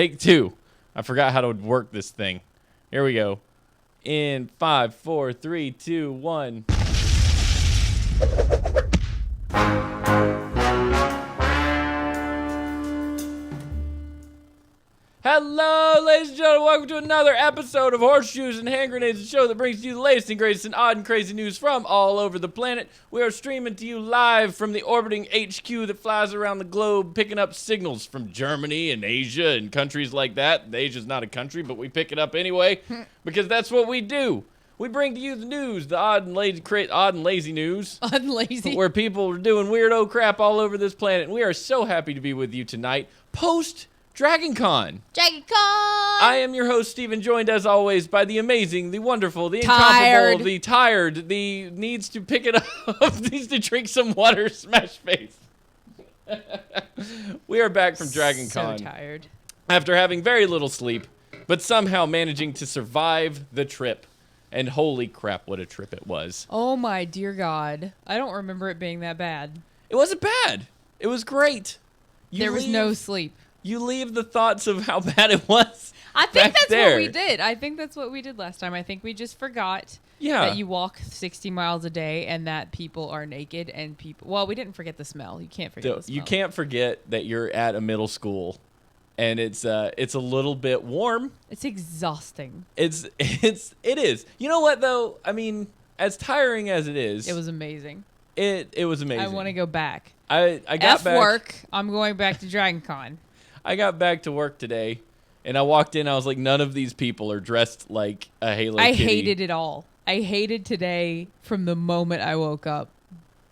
Take 2. I forgot how to work this thing. Here we go. In 5, 4, 3, 2, 1. Hello, ladies and gentlemen. Welcome to another episode of Horseshoes and Hand Grenades, a show that brings you the latest and greatest and odd and crazy news from all over the planet. We are streaming to you live from the orbiting HQ that flies around the globe, picking up signals from Germany and Asia and countries like that. Asia's not a country, but we pick it up anyway because that's what we do. We bring to you the news, the odd and lazy news. Odd and lazy. Where people are doing weirdo crap all over this planet. And we are so happy to be with you tonight, post DragonCon. DragonCon! I am your host, Steven, joined as always by the amazing, the wonderful, the incomparable, the tired, the needs to pick it up, needs to drink some water, Smash Face. We are back from DragonCon. So tired. After having very little sleep, but somehow managing to survive the trip. And holy crap, what a trip it was. Oh my dear God. I don't remember it being that bad. It wasn't bad. It was great. There was no sleep. You leave the thoughts of how bad it was. I think that's there. what we did. I think that's what we did last time. I think we just forgot that you walk 60 miles a day and that people are naked and people... Well, we didn't forget the smell. You can't forget the smell. You can't forget that you're at a middle school and it's a little bit warm. It's exhausting. It is. You know what, though? I mean, as tiring as it is... It was amazing. It was amazing. I want to go back. I got back... work. I'm going back to DragonCon. I got back to work today, and I walked in. I was like, none of these people are dressed like a Halo Kitty. I hated it all. I hated today from the moment I woke up.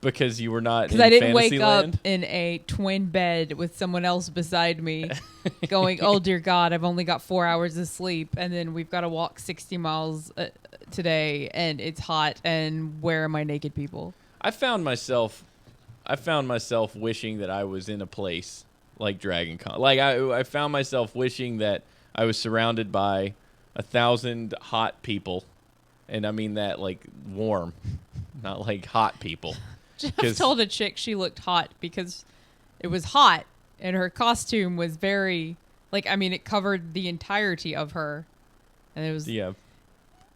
Because you were not in Because I didn't wake Fantasyland? up in a twin bed with someone else beside me going, oh, dear God, I've only got 4 hours of sleep, and then we've got to walk 60 miles today, and it's hot, and where are my naked people? I found myself wishing that I was in a place like DragonCon. Like I found myself wishing that I was surrounded by 1,000 hot people, and I mean that like warm, not like hot people. Jeff told a chick she looked hot because it was hot, and her costume was very it covered the entirety of her, and it was yeah.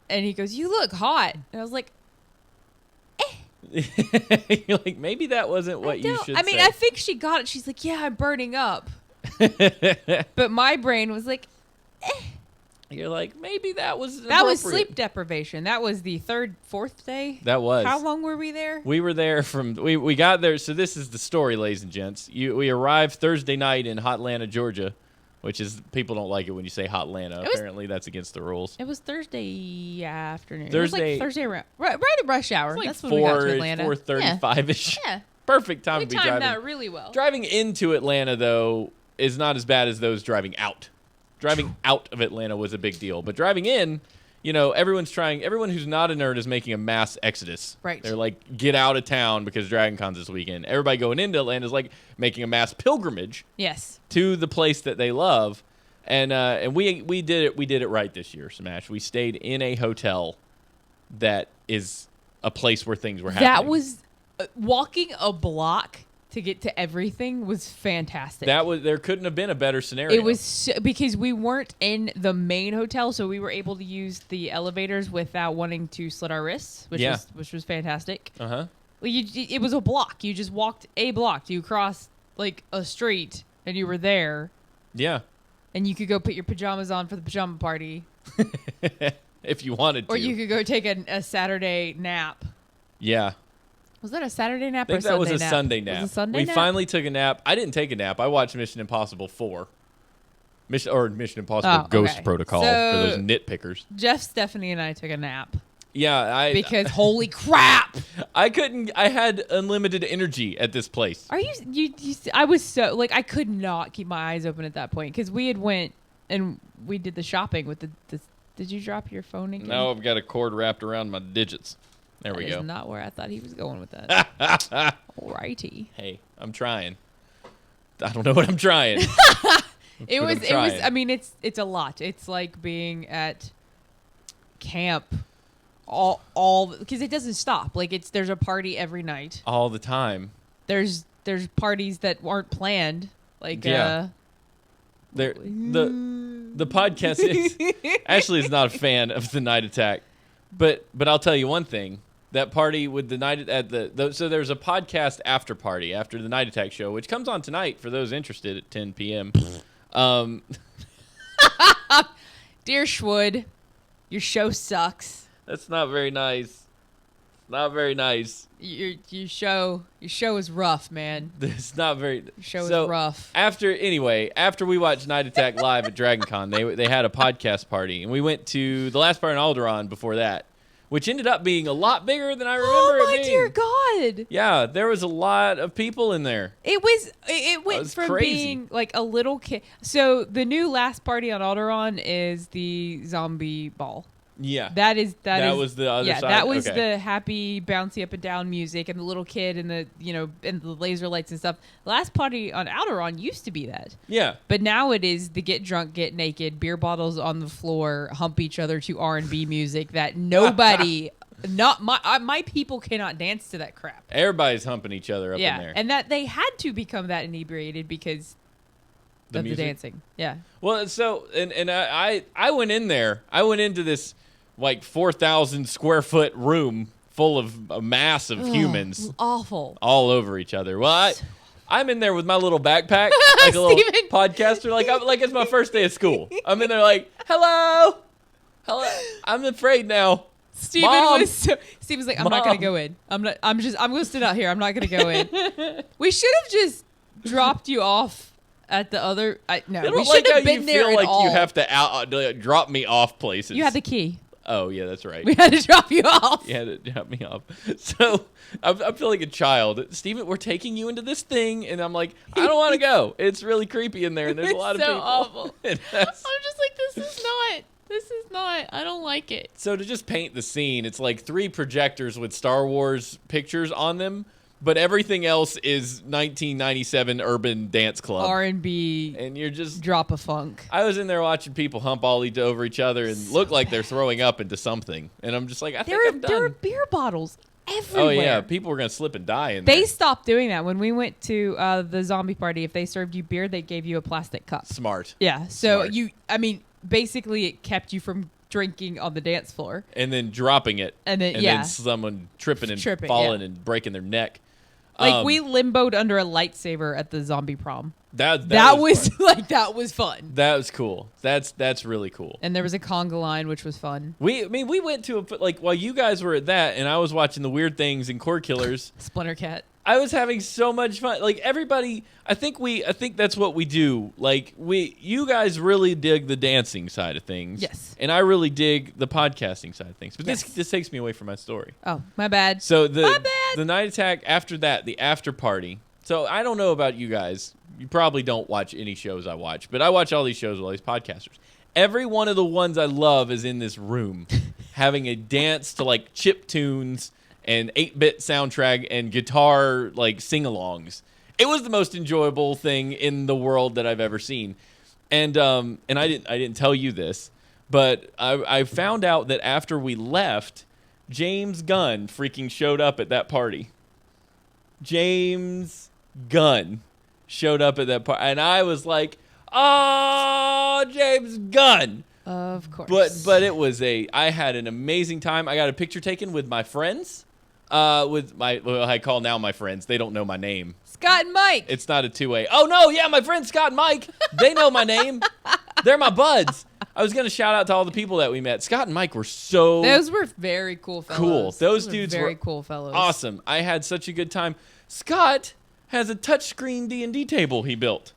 And he goes, "You look hot," and I was like, You're like, maybe that wasn't what you should say. I mean, I think she got it. She's like, yeah, I'm burning up. But my brain was like, You're like, maybe that was that was sleep deprivation. That was the fourth day? That was. How long were we there? We were there we got there. So this is the story, ladies and gents. We arrived Thursday night in Hotlanta, Georgia, which is, people don't like it when you say Hotlanta. Apparently, that's against the rules. It was Thursday afternoon. It was like Thursday around, right at rush hour. Like that's when we got to Atlanta. 4:35ish. Yeah. Perfect time to be driving. We timed that really well. Driving into Atlanta, though, is not as bad as those driving out. Driving out of Atlanta was a big deal. But driving in, everyone who's not a nerd is making a mass exodus. Right. They're like, get out of town because DragonCon's this weekend. Everybody going into Atlanta is like making a mass pilgrimage. Yes. To the place that they love. And we did it right this year, Smash. We stayed in a hotel that is a place where things were happening. That was walking a block to get to everything was fantastic. There couldn't have been a better scenario. It was because we weren't in the main hotel, so we were able to use the elevators without wanting to slit our wrists, which was fantastic. Uh-huh. It was a block. You just walked a block. You crossed like a street and you were there. Yeah. And you could go put your pajamas on for the pajama party. If you wanted to. Or you could go take a Saturday nap. Yeah. Was that a Saturday nap or a Sunday nap? I think that was a Sunday nap. Was it a Sunday we nap? finally took a nap. I didn't take a nap. I watched Mission Impossible 4. Mission Impossible Ghost Protocol for those nitpickers. Jeff, Stephanie, and I took a nap. Yeah, because holy crap! I had unlimited energy at this place. Are you I was so I could not keep my eyes open at that point because we had went and we did the shopping with the did you drop your phone again? No, I've got a cord wrapped around my digits. There we go. That's not where I thought he was going with that. Alrighty. Hey, I'm trying. I don't know what I'm trying. It was I mean it's a lot. It's like being at camp all because it doesn't stop. There's a party every night. All the time. There's parties that aren't planned. The podcast is Ashley is not a fan of the night attack, but I'll tell you one thing. That party with the night at so there's a podcast after party after the night attack show, which comes on tonight for those interested at 10 p.m. Dear Schwood, your show sucks. That's not very nice. Not very nice. Your show is rough, man. It's not very. Your show is rough. After we watched Night Attack live at DragonCon, they had a podcast party, and we went to the last party in Alderaan before that, which ended up being a lot bigger than I remember it being. Dear God! Yeah, there was a lot of people in there. It went from crazy. being like a little kid. So the new last party on Alderaan is the zombie ball. Yeah, that was the other side. That was the happy bouncy up and down music and the little kid and the and the laser lights and stuff. Last party on Alderaan used to be that. Yeah, but now it is the get drunk, get naked, beer bottles on the floor, hump each other to R&B music that nobody, not my people cannot dance to that crap. Everybody's humping each other up in there, and that they had to become that inebriated because of the dancing. Yeah. Well, so and I went in there. I went into this like 4,000 square foot room full of a mass of humans, awful, all over each other. Well, I'm in there with my little backpack, like a little podcaster, like it's my first day of school. I'm in there like, hello. I'm afraid now. Steven's like, I'm not gonna go in. I'm gonna sit out here. I'm not gonna go in. We should have just dropped you off at the other. No, we should have been there at all. You have to drop me off places. You had the key. Oh, yeah, that's right. We had to drop you off. You had to drop me off. So I feel like a child. Steven, we're taking you into this thing. And I'm like, I don't want to go. It's really creepy in there. And there's a lot of people. It's so awful. I'm just like, this is not. I don't like it. So to just paint the scene, it's like 3 projectors with Star Wars pictures on them. But everything else is 1997 urban dance club. R&B. And you're just... drop a funk. I was in there watching people hump all over each other and look like they're throwing up into something. And I'm just like, I think I'm done. There were beer bottles everywhere. Oh, yeah. People were going to slip and die in there. They stopped doing that. When we went to the zombie party, if they served you beer, they gave you a plastic cup. Smart. Yeah. So basically it kept you from drinking on the dance floor. And then dropping it. And then someone tripping and falling and breaking their neck. Like we limboed under a lightsaber at the zombie prom. That was fun. That was cool. That's really cool. And there was a conga line, which was fun. We went to while you guys were at that, and I was watching the Weird Things and Core Killers. Splinter Cat. I was having so much fun. Like everybody, I think that's what we do. Like you guys really dig the dancing side of things. Yes. And I really dig the podcasting side of things. But this takes me away from my story. Oh, my bad. So the night attack after that, the after party. So I don't know about you guys. You probably don't watch any shows I watch, but I watch all these shows with all these podcasters. Every one of the ones I love is in this room having a dance to like chip tunes and 8-bit soundtrack and guitar like sing-alongs. It was the most enjoyable thing in the world that I've ever seen. And I didn't tell you this, but I found out that after we left, James Gunn freaking showed up at that party. James Gunn showed up at that party, and I was like, "Oh, James Gunn!" Of course. But it was I had an amazing time. I got a picture taken with my friends, I call now my friends. They don't know my name. Scott and Mike. It's not a two-way. Oh no, yeah, my friends Scott and Mike. They know my name. They're my buds. I was gonna shout out to all the people that we met. Scott and Mike were those were very cool fellows. Cool. Those dudes were very cool fellows. Awesome. I had such a good time. Scott has a touchscreen D&D table he built.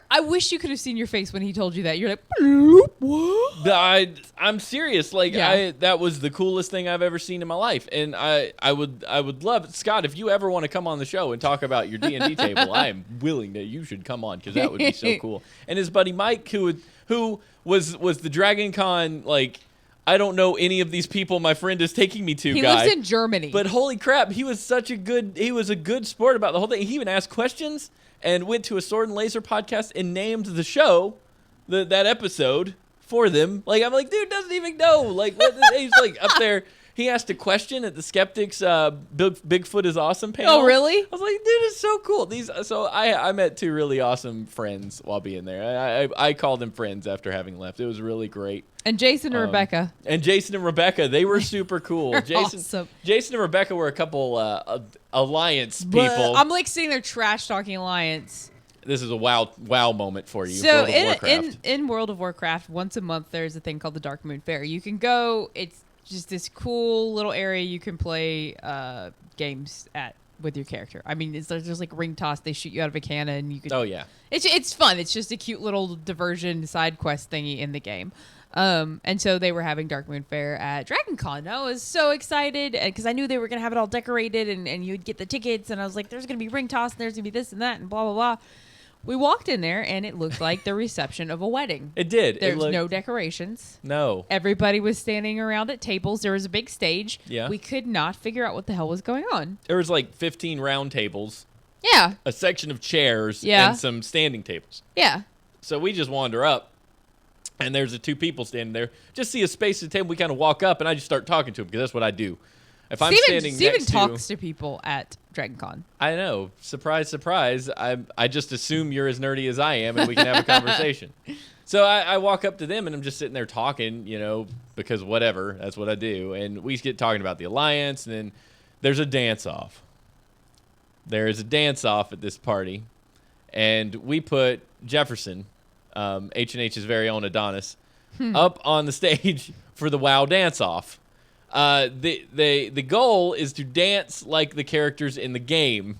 I wish you could have seen your face when he told you that. You're like, bloop, what? I'm serious. That was the coolest thing I've ever seen in my life, and I would love it. Scott, if you ever want to come on the show and talk about your D&D table, I am willing that you should come on because that would be so cool. And his buddy Mike, who was the DragonCon I don't know any of these people my friend is taking me to. He lives in Germany, but holy crap, he was a good sport about the whole thing. He even asked questions and went to a Sword and Laser podcast and named the show, that episode for them. I'm like, dude doesn't even know. He's up there. He asked a question at the Skeptics Bigfoot is Awesome panel. Oh, really? I was like, dude, it's so cool. So I met two really awesome friends while being there. I called them friends after having left. It was really great. And Jason and Rebecca. And Jason and Rebecca, they were super cool. Awesome. Jason and Rebecca were a couple Alliance people. I'm like sitting there trash talking Alliance. This is a wow moment for you. So World of Warcraft. in World of Warcraft, once a month there's a thing called the Dark Moon Faire. You can go. It's just this cool little area you can play games at with your character. I mean, there's like ring toss. They shoot you out of a cannon. You can. Oh yeah. It's fun. It's just a cute little diversion side quest thingy in the game. And so they were having Dark Moon Faire at DragonCon. And I was so excited because I knew they were going to have it all decorated and you'd get the tickets. And I was like, there's going to be ring toss and there's going to be this and that and blah, blah, blah. We walked in there and it looked like the reception of a wedding. It did. There's no decorations. No. Everybody was standing around at tables. There was a big stage. Yeah. We could not figure out what the hell was going on. There was like 15 round tables. Yeah. A section of chairs Yeah. and some standing tables. Yeah. So we just wander up. And there's the two people standing there. Just see a space at the table. We kind of walk up, and I just start talking to them because that's what I do. If I'm standing Steven next talks to people at DragonCon. I know. Surprise, surprise. I just assume you're as nerdy as I am, and we can have a conversation. So I walk up to them, and I'm just sitting there talking, because whatever. That's what I do. And we get talking about the Alliance, and then there's a dance-off. There is a dance-off at this party, and we put Jefferson, H&H's very own Adonis, up on the stage for the WoW dance-off. The goal is to dance like the characters in the game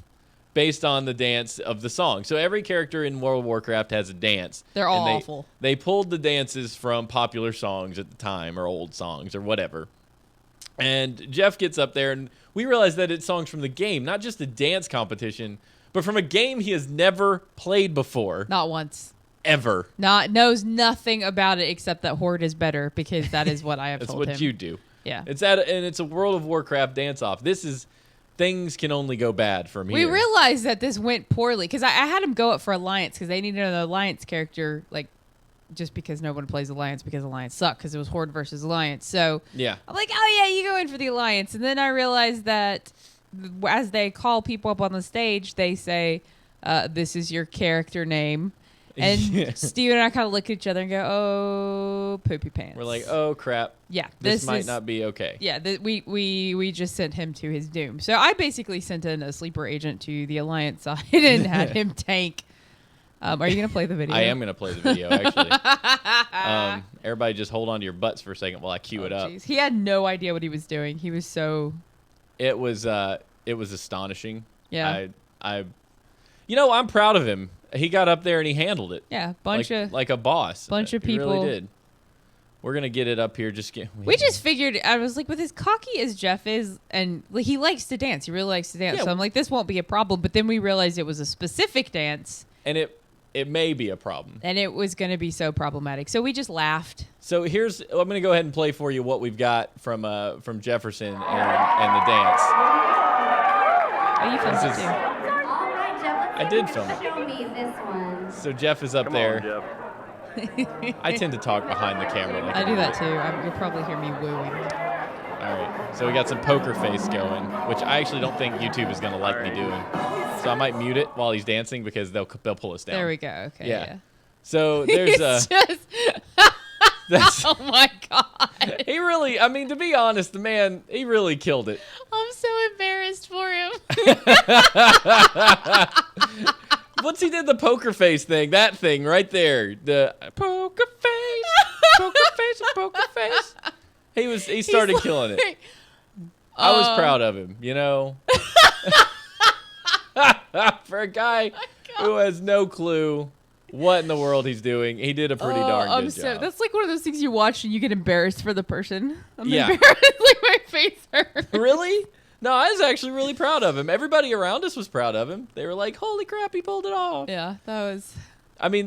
based on the dance of the song. So every character in World of Warcraft has a dance. They're all awful. They pulled the dances from popular songs at the time or old songs or whatever. And Jeff gets up there, and we realize that it's songs from the game, not just a dance competition, but from a game he has never played before. Not once. Ever. Knows nothing about it except that Horde is better because that is what I have told him. That's what you do. Yeah. It's a World of Warcraft dance-off. Things can only go bad from here. We realized that this went poorly because I had him go up for Alliance because they needed an Alliance character, like, just because no one plays Alliance because Alliance sucked because it was Horde versus Alliance. So yeah. I'm like, oh yeah, you go in for the Alliance. And then I realized that as they call people up on the stage, they say, this is your character name. And Steven and I kind of look at each other and go, oh, poopy pants. We're like, oh, crap. Yeah. This might not be okay. Yeah, we just sent him to his doom. So I basically sent in a sleeper agent to the Alliance side and had him tank. Are you going to play the video? I am going to play the video, actually. Everybody just hold on to your butts for a second while I cue it up. Geez. He had no idea what he was doing. He was so... It was astonishing. Yeah. I'm proud of him. He got up there and he handled it. Yeah, like a boss. Bunch of He people. really did. We're gonna get it up here. We just figured. I was like, with as cocky as Jeff is, and like, he likes to dance. He really likes to dance. Yeah. So I'm like, this won't be a problem. But then we realized it was a specific dance, and it may be a problem. And it was going to be so problematic. So we just laughed. So I'm going to go ahead and play for you what we've got from Jefferson and the dance. Oh, you filmed it too. I did film it. Show me this one. So Jeff is up there. I tend to talk behind the camera. I do that too. You'll probably hear me wooing. All right. So we got some poker face going, which I actually don't think YouTube is going to like me doing. So I might mute it while he's dancing because they'll pull us down. There we go. Okay. Yeah. So there's oh my God. He really, to be honest, the man, he really killed it. I'm so embarrassed for him. Once he did the poker face thing, that thing right there, the poker face. He started killing it. I was proud of him, For a guy who has no clue what in the world he's doing, he did a pretty darn good job. That's like one of those things you watch and you get embarrassed for the person. I'm Yeah. embarrassed, like my face hurts. Really? No, I was actually really proud of him. Everybody around us was proud of him. They were like, "Holy crap, he pulled it off!" Yeah, that was.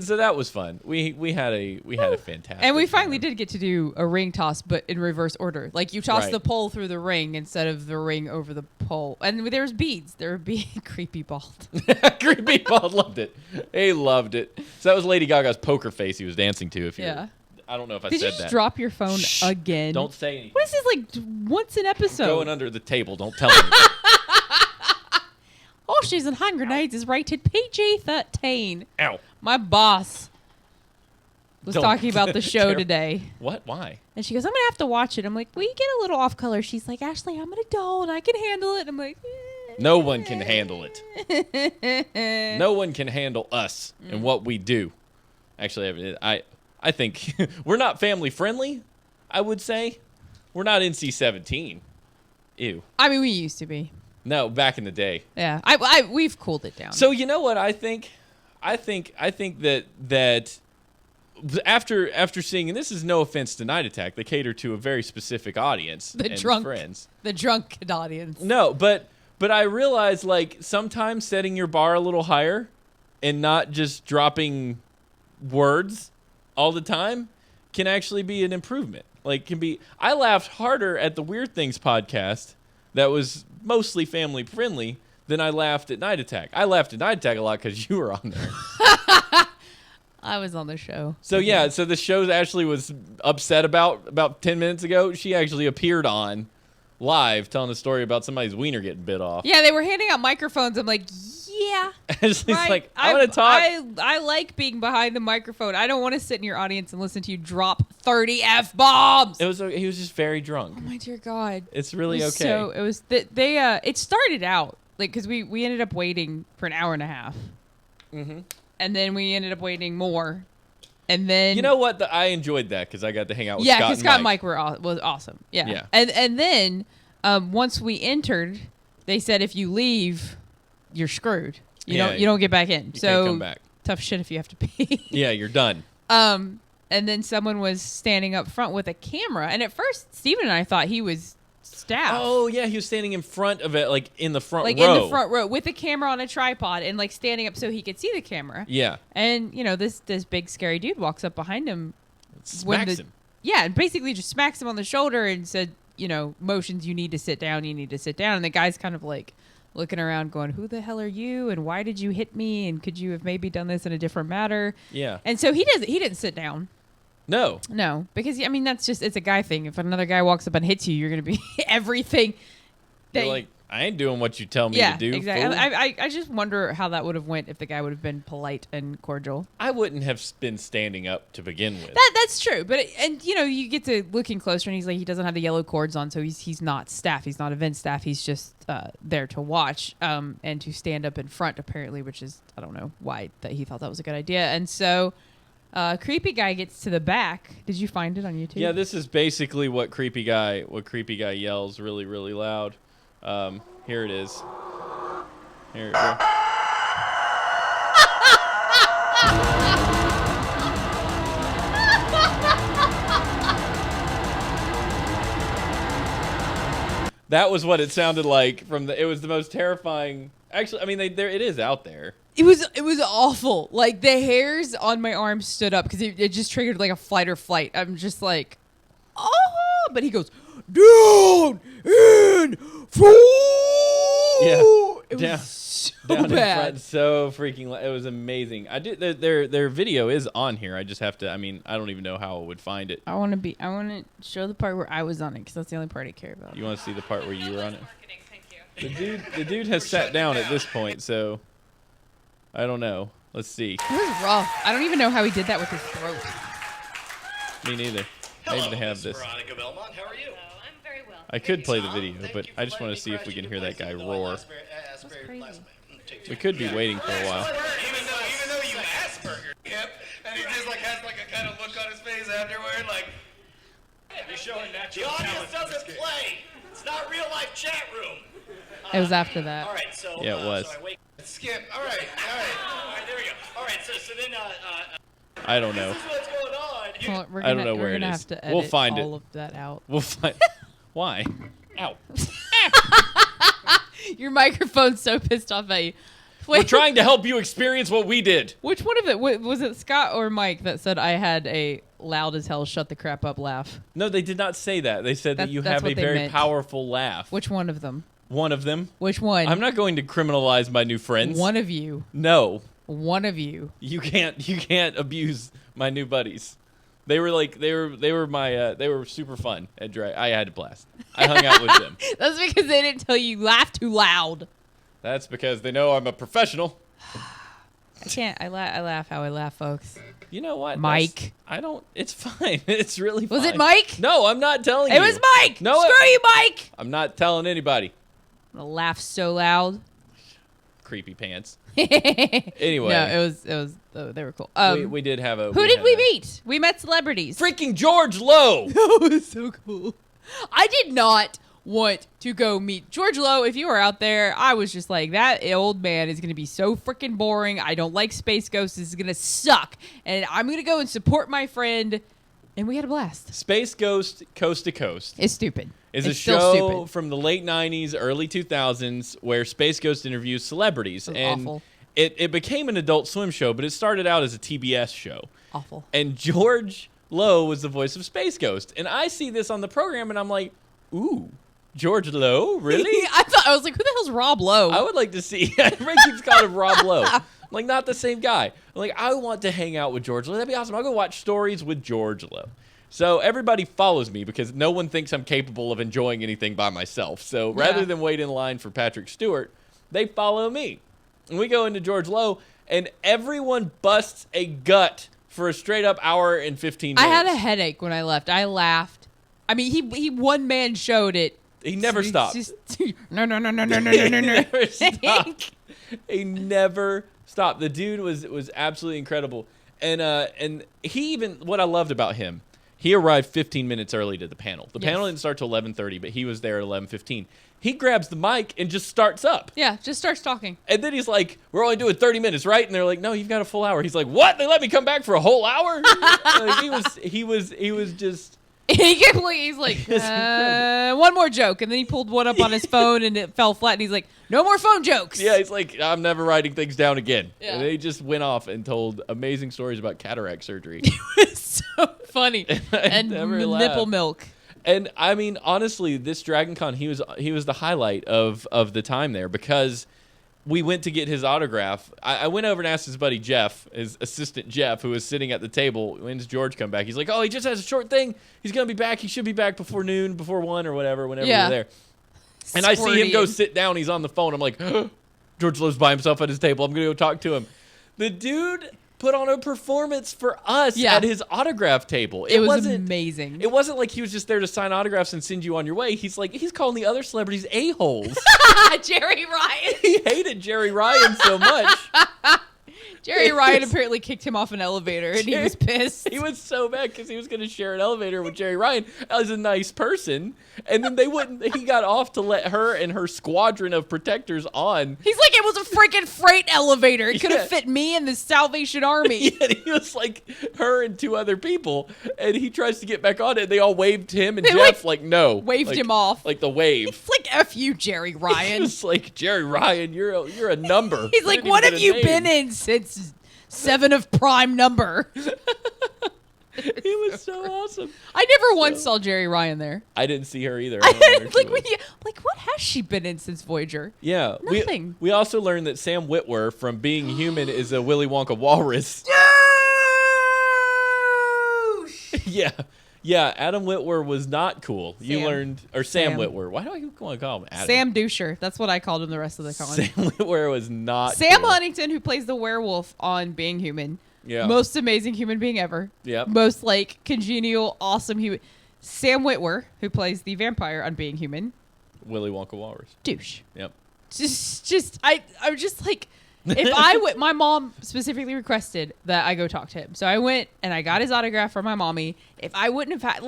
So that was fun. We had a fantastic. And we finally did get to do a ring toss, but in reverse order. Like you toss Right. the pole through the ring instead of the ring over the pole. And there was beads. There were creepy bald. Creepy Bald loved it. He loved it. So that was Lady Gaga's poker face he was dancing to. Yeah. I don't know if I Did said you just that. drop your phone again? Don't say anything. What is this, like, once an episode? Going under the table. Don't tell anybody. Horseshoes and hand grenades is rated PG-13. Ow. My boss was Don't- talking about the show Terrible. today. What? Why? And she goes, I'm going to have to watch it. I'm like, well, you get a little off color. She's like, Ashley, I'm an adult. I can handle it. I'm like, No one can handle it. No one can handle us and what we do. Actually, I think we're not family friendly, I would say. We're not NC-17. Ew. I mean, we used to be. No, back in the day. Yeah. We've cooled it down. So you know what I think? I think that after seeing, and this is no offense to Night Attack, they cater to a very specific audience and friends. The drunk audience. No, but I realize, like, sometimes setting your bar a little higher and not just dropping words all the time can actually be an improvement. Like, I laughed harder at the Weird Things podcast that was mostly family friendly than I laughed at Night Attack. I laughed at Night Attack a lot because you were on there. I was on the show. So yeah, so the show Ashley was upset about 10 minutes ago, she actually appeared on live telling a story about somebody's wiener getting bit off. Yeah, they were handing out microphones. I'm like, yeah. Ashley's right. like, I want to talk. I like being behind the microphone. I don't want to sit in your audience and listen to you drop 30 F-bombs. He was just very drunk. Oh my dear God. It's really okay. So it was it started out like because we ended up waiting for an hour and a half, and then we ended up waiting more, and then You know what? I enjoyed that because I got to hang out with yeah, Scott because and Scott and Mike. Mike was awesome. Yeah, Yeah. and then once we entered, they said if you leave, you're screwed. You don't get back in. You So can't come back. tough shit if you have to pee. Yeah, you're done. And then someone was standing up front with a camera, and at first Steven and I thought he was staff. Oh yeah, he was standing in front of it, like in the front Like row. in the front row with a camera on a tripod and like standing up so he could see the camera. Yeah, And this big scary dude walks up behind him. smacks him. Yeah, and basically just smacks him on the shoulder and said, motions, you need to sit down, you need to sit down. And the guy's kind of like looking around going, who the hell are you? And why did you hit me? And could you have maybe done this in a different manner? Yeah. And so he didn't sit down. No. No, because I mean it's a guy thing. If another guy walks up and hits you, you're gonna be everything. You're like, I ain't doing what you tell me yeah, to do. exactly. Fool. I just wonder how that would have went if the guy would have been polite and cordial. I wouldn't have been standing up to begin with. That's true, but you get to looking closer, and he's like he doesn't have the yellow cords on, so he's not staff. He's not event staff. He's just there to watch and to stand up in front apparently, which is I don't know why that he thought that was a good idea. And so. Creepy guy gets to the back. Did you find it on YouTube? Yeah, this is basically what creepy guy yells really, really loud. Here it is. Here. That was what it sounded like it was the most terrifying. Actually, I mean, it is out there. It was awful. Like the hairs on my arm stood up because it just triggered like a fight or flight. I'm just like, oh, but he goes down in front. Yeah, it down, was so down bad. in front, so freaking. It was amazing. I did their video is on here. I just have to. I mean, I don't even know how I would find it. I want to show the part where I was on it because that's the only part I care about. You want to see the part where you were on it? The dude has sat down at this point, so I don't know. Let's see. It was rough. I don't even know how he did that with his throat. Me neither. Maybe they have this. Veronica Belmont, how are you? I'm very well. I could play the video, but I just want to see if we can hear that guy roar. We could be waiting for a while. Even though you Asperger him, and he just like has like a kind of look on his face afterward, like you're showing natural. The audience doesn't play. It's not real life chat room. It was after that. All right, so Yeah, it was. So I wake. Skip. All right, there we go. All right, so then I don't know. this is what's going on. Well, we're I don't gonna- know where we're it gonna is. have to We'll edit find it. all of that out. We'll find. Why? Ow. Your microphone's so pissed off at you. We're Wait, trying to help you experience what we did. which one of it was it? Scott or Mike that said I had a loud as hell shut the crap up laugh? No, they did not say that. They said that you That's have a what they very meant. powerful laugh. Which one of them? One of them. Which one? I'm not going to criminalize my new friends. One of you. No. One of you. You can't abuse my new buddies. They were super fun at Drag. I had a blast. I hung out with them. That's because they didn't tell you laugh too loud. That's because they know I'm a professional. I can't. I laugh how I laugh, folks. You know what, Mike? It's fine. It's really fine. Was it Mike? No, I'm not telling you. It was Mike. No, screw you, Mike. I'm not telling anybody. I'm gonna laugh so loud. Creepy pants. Anyway, Anyway, no, it was. They were cool. we did have a. Who did we meet? We met celebrities. Freaking George Lowe. That was so cool. I did not want to go meet George Lowe. If you were out there, I was just like, that old man is going to be so freaking boring. I don't like Space Ghost. This is going to suck. And I'm going to go and support my friend. And we had a blast. Space Ghost Coast to Coast. It's stupid. Is it's a still show stupid. from the late 90s, early 2000s where Space Ghost interviews celebrities. And awful. It became an Adult Swim show, but it started out as a TBS show. Awful. And George Lowe was the voice of Space Ghost. And I see this on the program, and I'm like, ooh, George Lowe? Really? I was like, who the hell's Rob Lowe? I would like to see. Everybody keeps calling him Rob Lowe. Like, not the same guy. Like, I want to hang out with George Lowe. That'd be awesome. I'll go watch stories with George Lowe. So everybody follows me because no one thinks I'm capable of enjoying anything by myself. So rather than wait in line for Patrick Stewart, they follow me. And we go into George Lowe, and everyone busts a gut for a straight up hour and 15 minutes. I had a headache when I left. I laughed. I mean, he one man showed it. He never stopped. No. He never stopped. He never stopped. The dude was absolutely incredible. And he even, what I loved about him, he arrived 15 minutes early to the panel. The panel didn't start till 11:30, but he was there at 11:15. He grabs the mic and just starts up. Yeah, just starts talking. And then he's like, we're only doing 30 minutes, right? And they're like, no, you've got a full hour. He's like, what? They let me come back for a whole hour? Like, he was just... He's like, one more joke. And then he pulled one up on his phone and it fell flat. And he's like, no more phone jokes. Yeah, he's like, I'm never writing things down again. Yeah. And he just went off and told amazing stories about cataract surgery. It's so funny. And nipple milk. And I mean, honestly, this DragonCon, he was the highlight of the time there because we went to get his autograph. I went over and asked his buddy Jeff, his assistant Jeff, who was sitting at the table. When does George come back? He's like, oh, he just has a short thing. He's going to be back. He should be back before noon, before 1 or whatever, whenever we're there. And I see him go sit down. He's on the phone. I'm like, George Lowe's by himself at his table. I'm going to go talk to him. The dude put on a performance for us at his autograph table. It was amazing. It wasn't like he was just there to sign autographs and send you on your way. He's calling the other celebrities a-holes. Jerry Ryan. He hated Jerry Ryan so much. Jerry Ryan apparently kicked him off an elevator, and he was pissed. He was so mad because he was going to share an elevator with Jerry Ryan as a nice person, and then they wouldn't. He got off to let her and her squadron of protectors on. He's like, it was a freaking freight elevator. It could have fit me and the Salvation Army. Yeah, he was like her and 2 other people, and he tries to get back on it. And they all waved him, and Jeff no, waved him off, like the wave. It's like F you, Jerry Ryan. It's like Jerry Ryan, you're a number. He's like, what have you been in since 7 of prime number? He was so awesome. I never once saw Jerry Ryan there. I didn't see her either. What has she been in since Voyager? Yeah, nothing. We also learned that Sam Witwer from Being Human is a Willy Wonka walrus. Yeah. Adam Witwer was not cool. Sam. You learned, or Sam Witwer. Why do I want to call him Adam? Sam Dusher. That's what I called him the rest of the con. Sam Witwer was not. Sam cool. Huntington, who plays the werewolf on Being Human. Yeah. Most amazing human being ever. Yep. Most congenial, awesome human. Sam Witwer, who plays the vampire on Being Human. Willy Wonka walrus. Douche. Yep. I'm just like, if I went, my mom specifically requested that I go talk to him. So I went and I got his autograph from my mommy. If I wouldn't have had,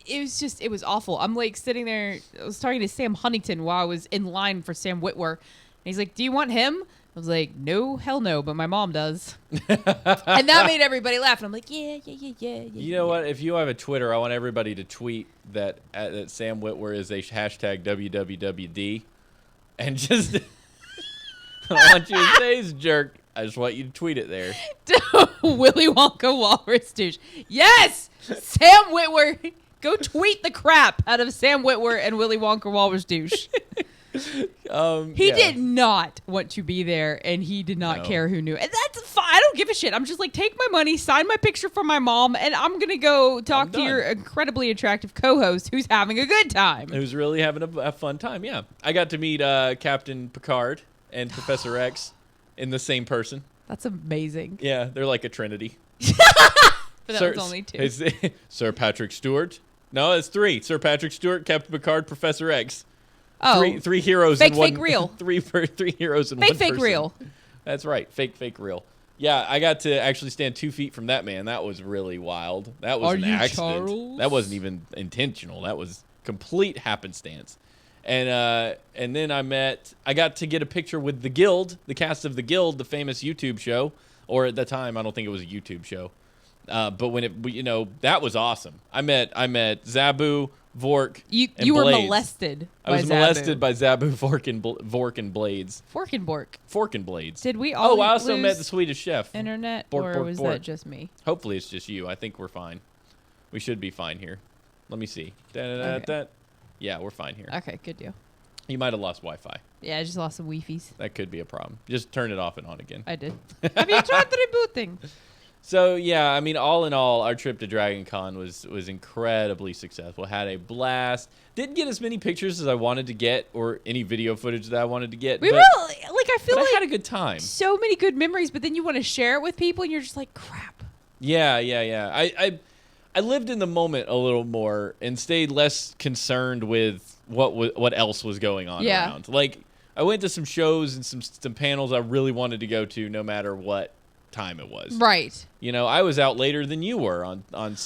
it was awful. I'm like sitting there, I was talking to Sam Huntington while I was in line for Sam Witwer. And he's like, do you want him? I was like, no, hell no, but my mom does. And that made everybody laugh. And I'm like, yeah. You know what? If you have a Twitter, I want everybody to tweet that Sam Witwer is a hashtag WWWD. And just, I want you to say he's a jerk. I just want you to tweet it there. Willy Wonka Walrus douche. Yes! Sam Witwer. Go tweet the crap out of Sam Witwer and Willy Wonka Walrus douche. He did not want to be there, and he did not care who knew. And that's I don't give a shit. I'm just like, take my money, sign my picture for my mom, and I'm gonna go talk to your incredibly attractive co-host who's having a good time. Who's really having a fun time? Yeah, I got to meet Captain Picard and Professor X in the same person. That's amazing. Yeah, they're like a trinity. But that was only 2. Sir Patrick Stewart. No, it's 3. Sir Patrick Stewart, Captain Picard, Professor X. Oh, three heroes fake, in one. Fake, real. Three heroes in fake, one. Fake, person. real. That's right. Fake, real. Yeah, I got to actually stand 2 feet from that man. That was really wild. That was an accident. Charles? That wasn't even intentional. That was complete happenstance. And then I got to get a picture with the Guild, the cast of the Guild, the famous YouTube show. Or at the time, I don't think it was a YouTube show. But when that was awesome. I met Zabu, Vork, and you were Blades. molested. I was molested by Zabu, Vork, and Blades. Fork and Bork. Fork and Blades. Did we all? I also met the Swedish chef. Internet, Bork, or was that just me? Hopefully, it's just you. I think we're fine. We should be fine here. Let me see. Okay. Yeah, we're fine here. Okay, good deal. You might have lost Wi-Fi. Yeah, I just lost some Wi-Fi's. That could be a problem. Just turn it off and on again. I did. Have you tried rebooting? So, yeah, I mean, all in all, our trip to DragonCon was incredibly successful. Had a blast. Didn't get as many pictures as I wanted to get or any video footage that I wanted to get. I feel like I had a good time. So many good memories, but then you want to share it with people and you're just like, crap. Yeah. I lived in the moment a little more and stayed less concerned with what else was going on around. Like, I went to some shows and some panels I really wanted to go to no matter what time it was. Right. I was out later than you were on oh my god,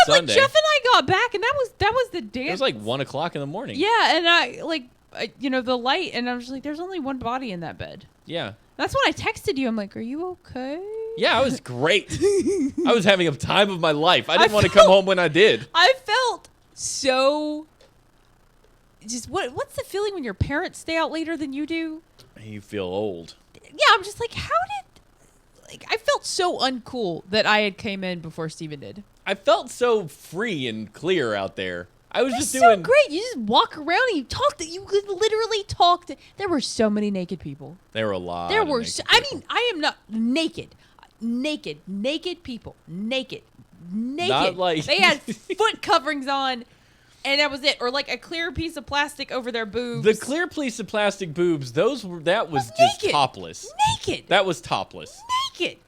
Sunday. like Jeff and I got back and that was the dance. It was like 1 o'clock in the morning. Yeah, and I the light, and I was just like, there's only one body in that bed. Yeah. That's when I texted you. I'm like, are you okay? Yeah, I was great. I was having a time of my life. I didn't want to come home when I did. I felt so just what's the feeling when your parents stay out later than you do? You feel old. Yeah, I'm just like, I felt so uncool that I had came in before Steven did. I felt so free and clear out there. I was just so doing great. You just walk around and you talk. You could literally talk to. There were so many naked people. There were a lot. There were. I mean, I am not naked. Naked people. Naked. Not like they had foot coverings on, and that was it. Or like a clear piece of plastic over their boobs. The clear piece of plastic boobs. That was just naked. topless. Naked. That was topless. Naked.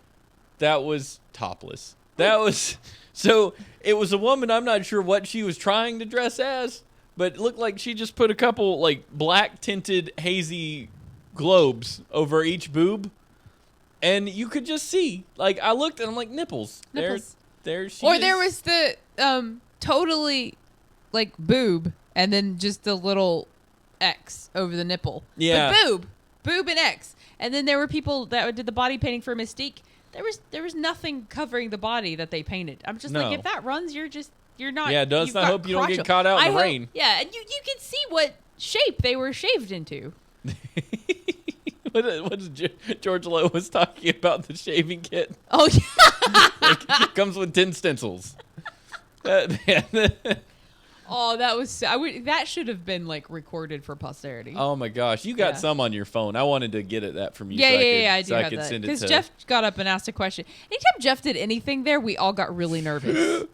That was topless. That was. So it was a woman. I'm not sure what she was trying to dress as, but it looked like she just put a couple like black tinted hazy globes over each boob, and you could just see. Like I looked and I'm like nipples. There she Or is. there was the totally like boob and then just the little X over the nipple. Yeah. But boob and X. And then there were people that did the body painting for Mystique. There was nothing covering the body that they painted. I'm just like, if that runs, you're not. Yeah, let's not hope you don't get caught out in the rain. Yeah, and you can see what shape they were shaved into. What is George Lowe was talking about the shaving kit? Oh yeah, It comes with 10 stencils. Oh, that was that should have been like recorded for posterity. Oh my gosh, you got some on your phone. I wanted to get that from you. Yeah, I do so have I could that. send it Because to Jeff got up and asked a question. Anytime Jeff did anything there, we all got really nervous.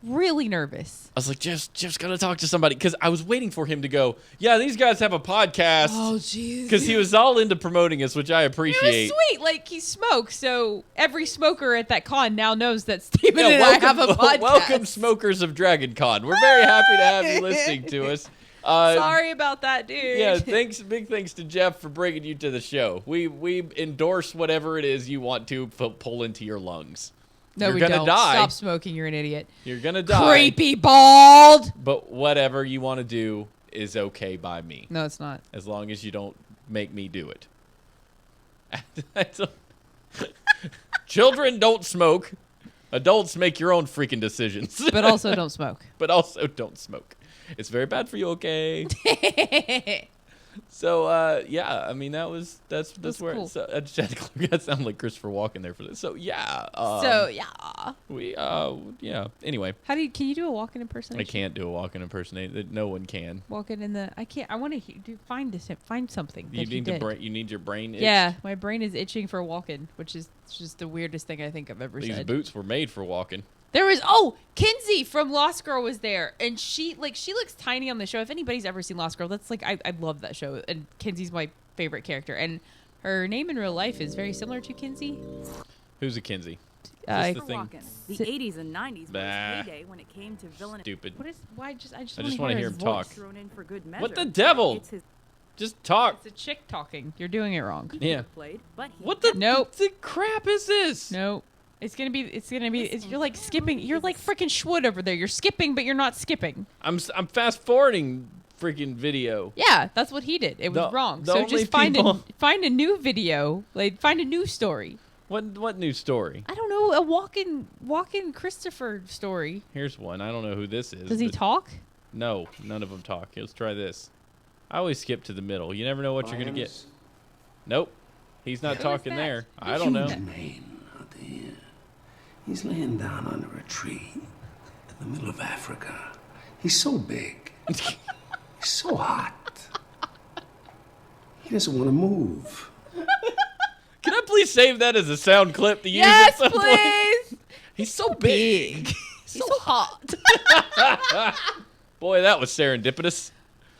Really nervous. I was like, Jeff's gonna talk to somebody, because I was waiting for him to go, yeah, these guys have a podcast. Oh, jeez. Because he was all into promoting us, which I appreciate. It was sweet. Like, he smokes, so every smoker at that con now knows that Steven and I have a podcast. Welcome, smokers of DragonCon. We're very happy to have you listening to us. Sorry about that, dude. Yeah, big thanks to Jeff for bringing you to the show. We endorse whatever it is you want to pull into your lungs. No, You're we gonna don't. die. Stop smoking. You're an idiot. You're gonna die. Creepy bald. But whatever you want to do is okay by me. No, it's not. As long as you don't make me do it. Children don't smoke. Adults make your own freaking decisions. But also don't smoke. But also don't smoke. It's very bad for you, okay? So yeah, I mean that's where cool. it's, I just had to that sounded like Christopher Walken there for this. So yeah. We yeah. Anyway, can you do a walk-in impersonation? I can't do a walk-in impersonation. No one can. Walking in the I can't. I want to find something. You that need did. you need your brain itched. Yeah, my brain is itching for walking, which is just the weirdest thing I think I've ever These said. boots were made for walking. There was Kinsey from Lost Girl was there, and she looks tiny on the show. If anybody's ever seen Lost Girl, that's I love that show, and Kinsey's my favorite character, and her name in real life is very similar to Kinsey. Who's a Kinsey? The thing. The 80s and 90s Bah. was his heyday when it came to villain. Stupid. What is why? I just I just want want to to hear him talk. Thrown in for good measure. What the devil? It's his Just talk. It's a chick talking. You're doing it wrong. Yeah. played, but he What the Nope. the crap is this? No. It's gonna be. You're like skipping. You're like freaking Schwood over there. You're skipping, but you're not skipping. I'm fast forwarding freaking video. Yeah, that's what he did. It was wrong. So just find a new video. Find a new story. What new story? I don't know. A walk-in Christopher story. Here's one. I don't know who this is. Does he but talk? No, none of them talk. Let's try this. I always skip to the middle. You never know what you're gonna get. Nope. He's not talking there. I don't know. He's laying down under a tree in the middle of Africa. He's so big. He's so hot. He doesn't want to move. Can I please save that as a sound clip to use Yes, at some point? please. He's so big. He's so hot. Boy, that was serendipitous.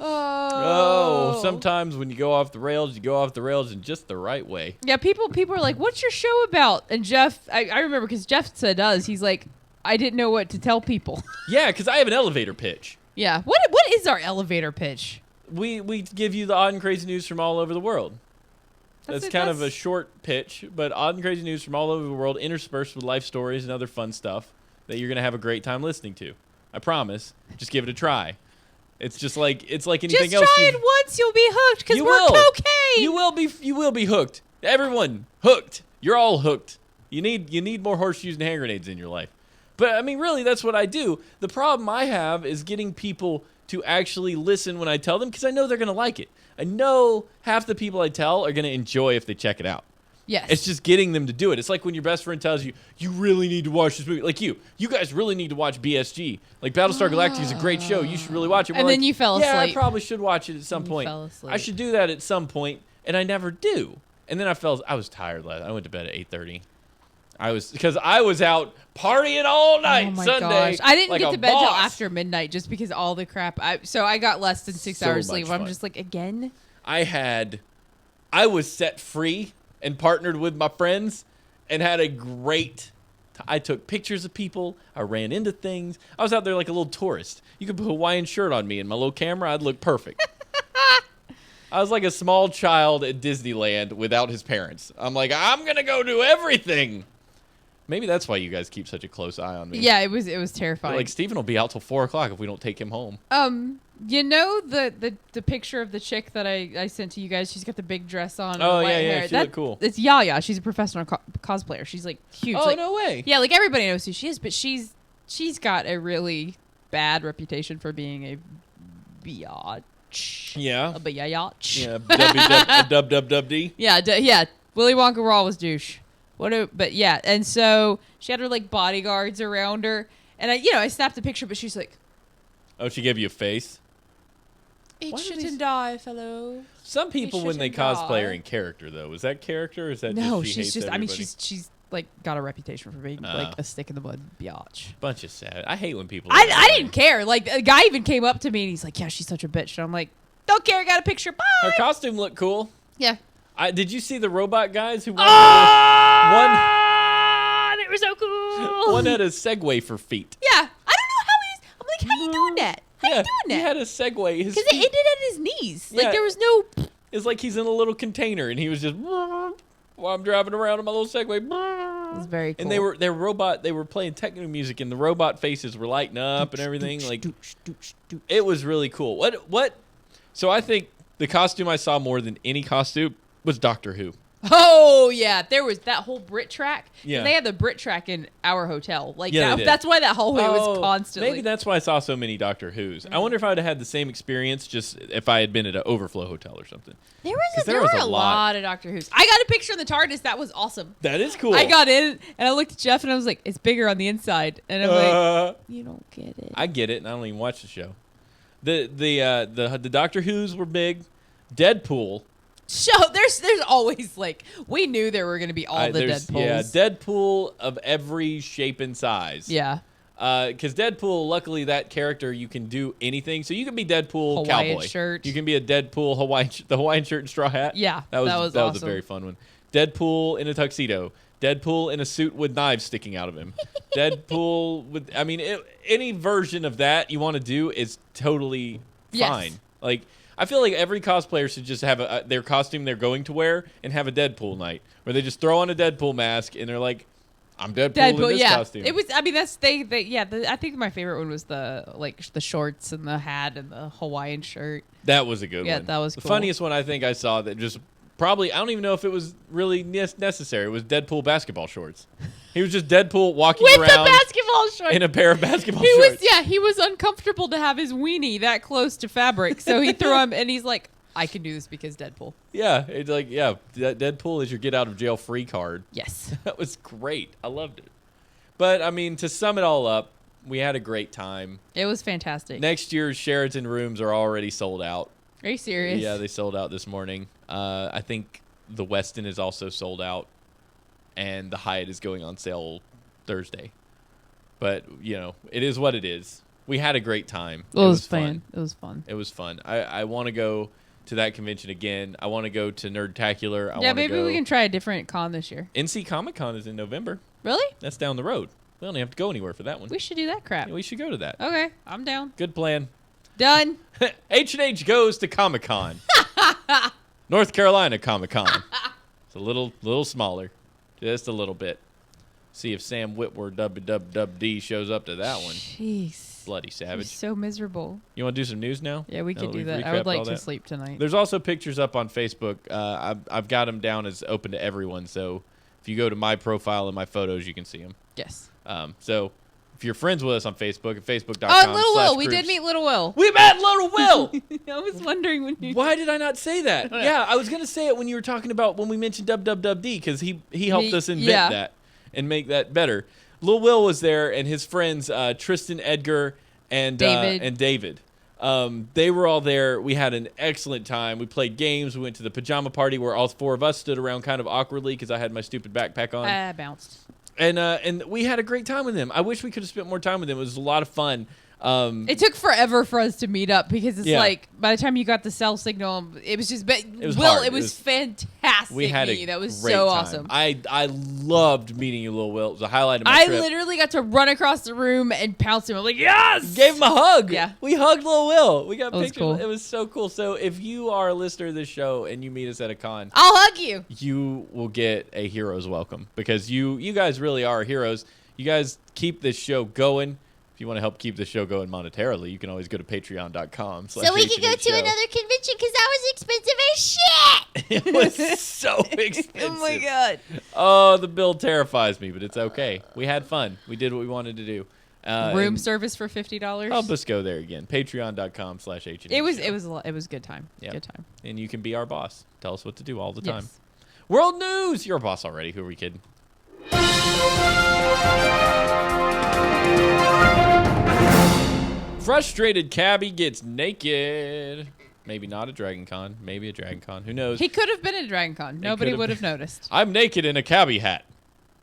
Oh, sometimes when you go off the rails in just the right way. Yeah, people are like, "What's your show about?" And Jeff, I remember because Jeff said he's like, "I didn't know what to tell people." Yeah, because I have an elevator pitch. Yeah. What is our elevator pitch? We give you the odd and crazy news from all over the world. That's kind of a short pitch, but odd and crazy news from all over the world interspersed with life stories and other fun stuff that you're going to have a great time listening to. I promise. Just give it a try. It's like anything else. Just try it once, you'll be hooked because we're cocaine. You will be hooked. Everyone hooked. You're all hooked. You need more horseshoes and hand grenades in your life. But I mean, really, that's what I do. The problem I have is getting people to actually listen when I tell them because I know they're going to like it. I know half the people I tell are going to enjoy if they check it out. Yes. It's just getting them to do it. It's like when your best friend tells you, you really need to watch this movie. Like you guys really need to watch BSG. Like Battlestar Galactica is a great show. You should really watch it. And then you fell Yeah, I asleep. probably should watch it at some point. fell asleep. I should do that at some point, and I never do. And then I was tired last. I went to bed at 8:30. Because I was out partying all night Oh my Sunday. gosh. I didn't like get a to bed till boss. after midnight just because all the crap. So I got less than 6 So hours much sleep. I'm fun. just like, again? I was set free and partnered with my friends and had a great I took pictures of people. I ran into things. I was out there like a little tourist. You could put a Hawaiian shirt on me and my little camera. I'd look perfect. I was like a small child at Disneyland without his parents. I'm like, I'm going to go do everything. Maybe that's why you guys keep such a close eye on me. Yeah, it was terrifying. Like, Steven will be out till 4 o'clock if we don't take him home. You know the picture of the chick that I sent to you guys? She's got the big dress on. Oh, and white yeah, yeah, hair. she looked cool. It's Yaya. She's a professional cosplayer. She's like huge. Oh, like, no way. Yeah, like everybody knows who she is, but she's got a really bad reputation for being a biatch. Yeah. A biatch. Yeah, dub-dub-dub-D. Yeah, Willy Wonka Raw was douche. But yeah, and so she had her like bodyguards around her, and I snapped a picture, but she's like, Oh, she gave you a face? "Eat Why do shit these- and die, fellow." Some people, when they shouldn't cosplay, die. are in character, though. Is that character, or is that No, just she she's hates just. everybody? I mean, she's like got a reputation for being like a stick in the mud biatch. Bunch of sad. I hate when people. I didn't care. Like a guy even came up to me and he's like, "Yeah, she's such a bitch." And I'm like, "Don't care. Got a picture. Bye." Her costume looked cool. Yeah. Did you see the robot guys who wanted They were so cool. one had a Segway for feet? Yeah. I don't know how he's. I'm like, how you doing that? How you doing He that? had a Segway. His Because it feet. ended at his knees. Like Yeah. there was no. It's like he's in a little container, and he was just while I'm driving around in my little Segway. It was very cool. And they were playing techno music, and the robot faces were lighting up and everything. Like it was really cool. What? So I think the costume I saw more than any costume was Doctor Who. Oh yeah, there was that whole Brit track. Yeah. They had the Brit track in our hotel. Like Yeah, they did. that's why that hallway was constantly. Maybe that's why I saw so many Doctor Who's. I wonder if I would have had the same experience just if I had been at an overflow hotel or something. There were a lot of Doctor Who's. I got a picture in the TARDIS. That was awesome. That is cool. I got in and I looked at Jeff and I was like, "It's bigger on the inside." And I'm like, "You don't get it." I get it, and I don't even watch the show. The Doctor Who's were big. Deadpool. So there's always like we knew there were going to be all the Deadpools. Yeah, Deadpool of every shape and size. Yeah. Because Deadpool, luckily that character you can do anything. So you can be Deadpool Hawaiian cowboy. shirt. You can be a Deadpool the Hawaiian shirt and straw hat. Yeah, that was awesome. a very fun one. Deadpool in a tuxedo. Deadpool in a suit with knives sticking out of him. Deadpool with any version of that you want to do is totally fine. Yes. Like I feel like every cosplayer should just have their costume they're going to wear and have a Deadpool night where they just throw on a Deadpool mask and they're like, I'm Deadpool in this costume. It was. I mean, that's I think my favorite one was the shorts and the hat and the Hawaiian shirt. That was a good one. Yeah, that was the cool. funniest one I think I saw that just probably I don't even know if it was really necessary. It was Deadpool basketball shorts. He was just Deadpool walking With around the basketball shorts in a pair of basketball he shorts. he was uncomfortable to have his weenie that close to fabric, so he threw him, and he's like, I can do this because Deadpool. Yeah, it's like Deadpool is your get out of jail free card. Yes. That was great. I loved it. But I mean, to sum it all up, we had a great time. It was fantastic. Next year's Sheraton rooms are already sold out. Are you serious? Yeah, they sold out this morning. I think the Westin is also sold out, and the Hyatt is going on sale Thursday. But, it is what it is. We had a great time. It was fun. It was fun. It was fun. I want to go to that convention again. I want to go to Nerdtacular. Maybe we can try a different con this year. NC Comic Con is in November. Really? That's down the road. We don't have to go anywhere for that one. We should do that crap. Yeah, we should go to that. Okay, I'm down. Good plan. Done. H&H goes to Comic Con. North Carolina Comic Con. It's a little smaller. Just a little bit. See if Sam Whitworth WWWD shows up to that one. Jeez. Bloody savage. So miserable. You want to do some news now? Yeah, we could do we've that. I recapped would like all to that? sleep tonight. There's also pictures up on Facebook. I've got them down as open to everyone. So if you go to my profile and my photos, you can see them. Yes. So if you're friends with us on Facebook at facebook.com. Oh, and Little Will. We did meet Little Will. We met Little Will. I was wondering when you. Why did I not say that? Yeah, I was going to say it when you were talking about when we mentioned WWWD because he helped us invent that and make that better. Lil Will was there and his friends Tristan, Edgar, and David. They were all there. We had an excellent time. We played games. We went to the pajama party where all four of us stood around kind of awkwardly because I had my stupid backpack on. I bounced. And we had a great time with them. I wish we could have spent more time with them. It was a lot of fun. It took forever for us to meet up because it's Yeah. like by the time you got the cell signal, it was just. It was hard. It was fantastic. We had that was great so time. awesome. I loved meeting you, Lil Will. It was a highlight of my trip. I literally got to run across the room and pounce him. I'm like, yes! Gave him a hug. Yeah. We hugged Lil Will. We got That was pictures. cool. It was so cool. So if you are a listener to this show and you meet us at a con, I'll hug you. you will get a hero's welcome because you guys really are heroes. You guys keep this show going. If you want to help keep the show going monetarily, you can always go to patreon.com. So we can go to another convention because that was expensive as shit. It was so expensive. Oh my god. Oh, the bill terrifies me, but it's okay. We had fun. We did what we wanted to do. Room and service for $50. help us go there again. Patreon.com/H&H. It was a good time. Yep. Good time. And you can be our boss. Tell us what to do all the time. Yes. World news. You're a boss already. Who are we kidding? Frustrated cabbie gets naked. Maybe not a DragonCon. Maybe a DragonCon. Who knows? He could have been at DragonCon. Nobody could've would have been. noticed. I'm naked in a cabbie hat.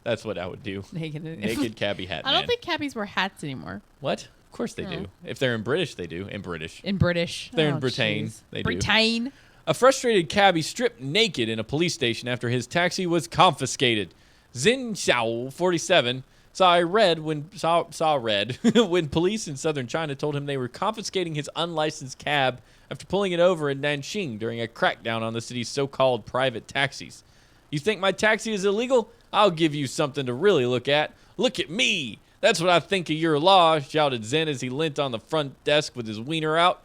That's what I would do. Naked Cabbie hat. I don't man. think cabbies wear hats anymore. What? Of course they do. If they're in British, they do. In British. In British. They're in Oh, Britain. jeez. They do. Britain. A frustrated cabbie stripped naked in a police station after his taxi was confiscated. Zin Xiao, 47, saw red when police in southern China told him they were confiscating his unlicensed cab after pulling it over in Nanjing during a crackdown on the city's so-called private taxis. You think my taxi is illegal? I'll give you something to really look at. Look at me. That's what I think of your law, shouted Zen as he leant on the front desk with his wiener out.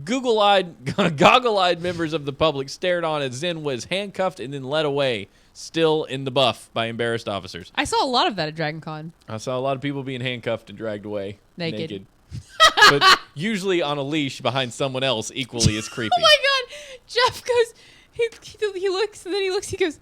Goggle-eyed members of the public stared on as Zen was handcuffed and then led away, still in the buff by embarrassed officers. I saw a lot of that at DragonCon. I saw a lot of people being handcuffed and dragged away Naked. But usually on a leash behind someone else equally as creepy. Oh my God. Jeff goes, he looks, and then he goes,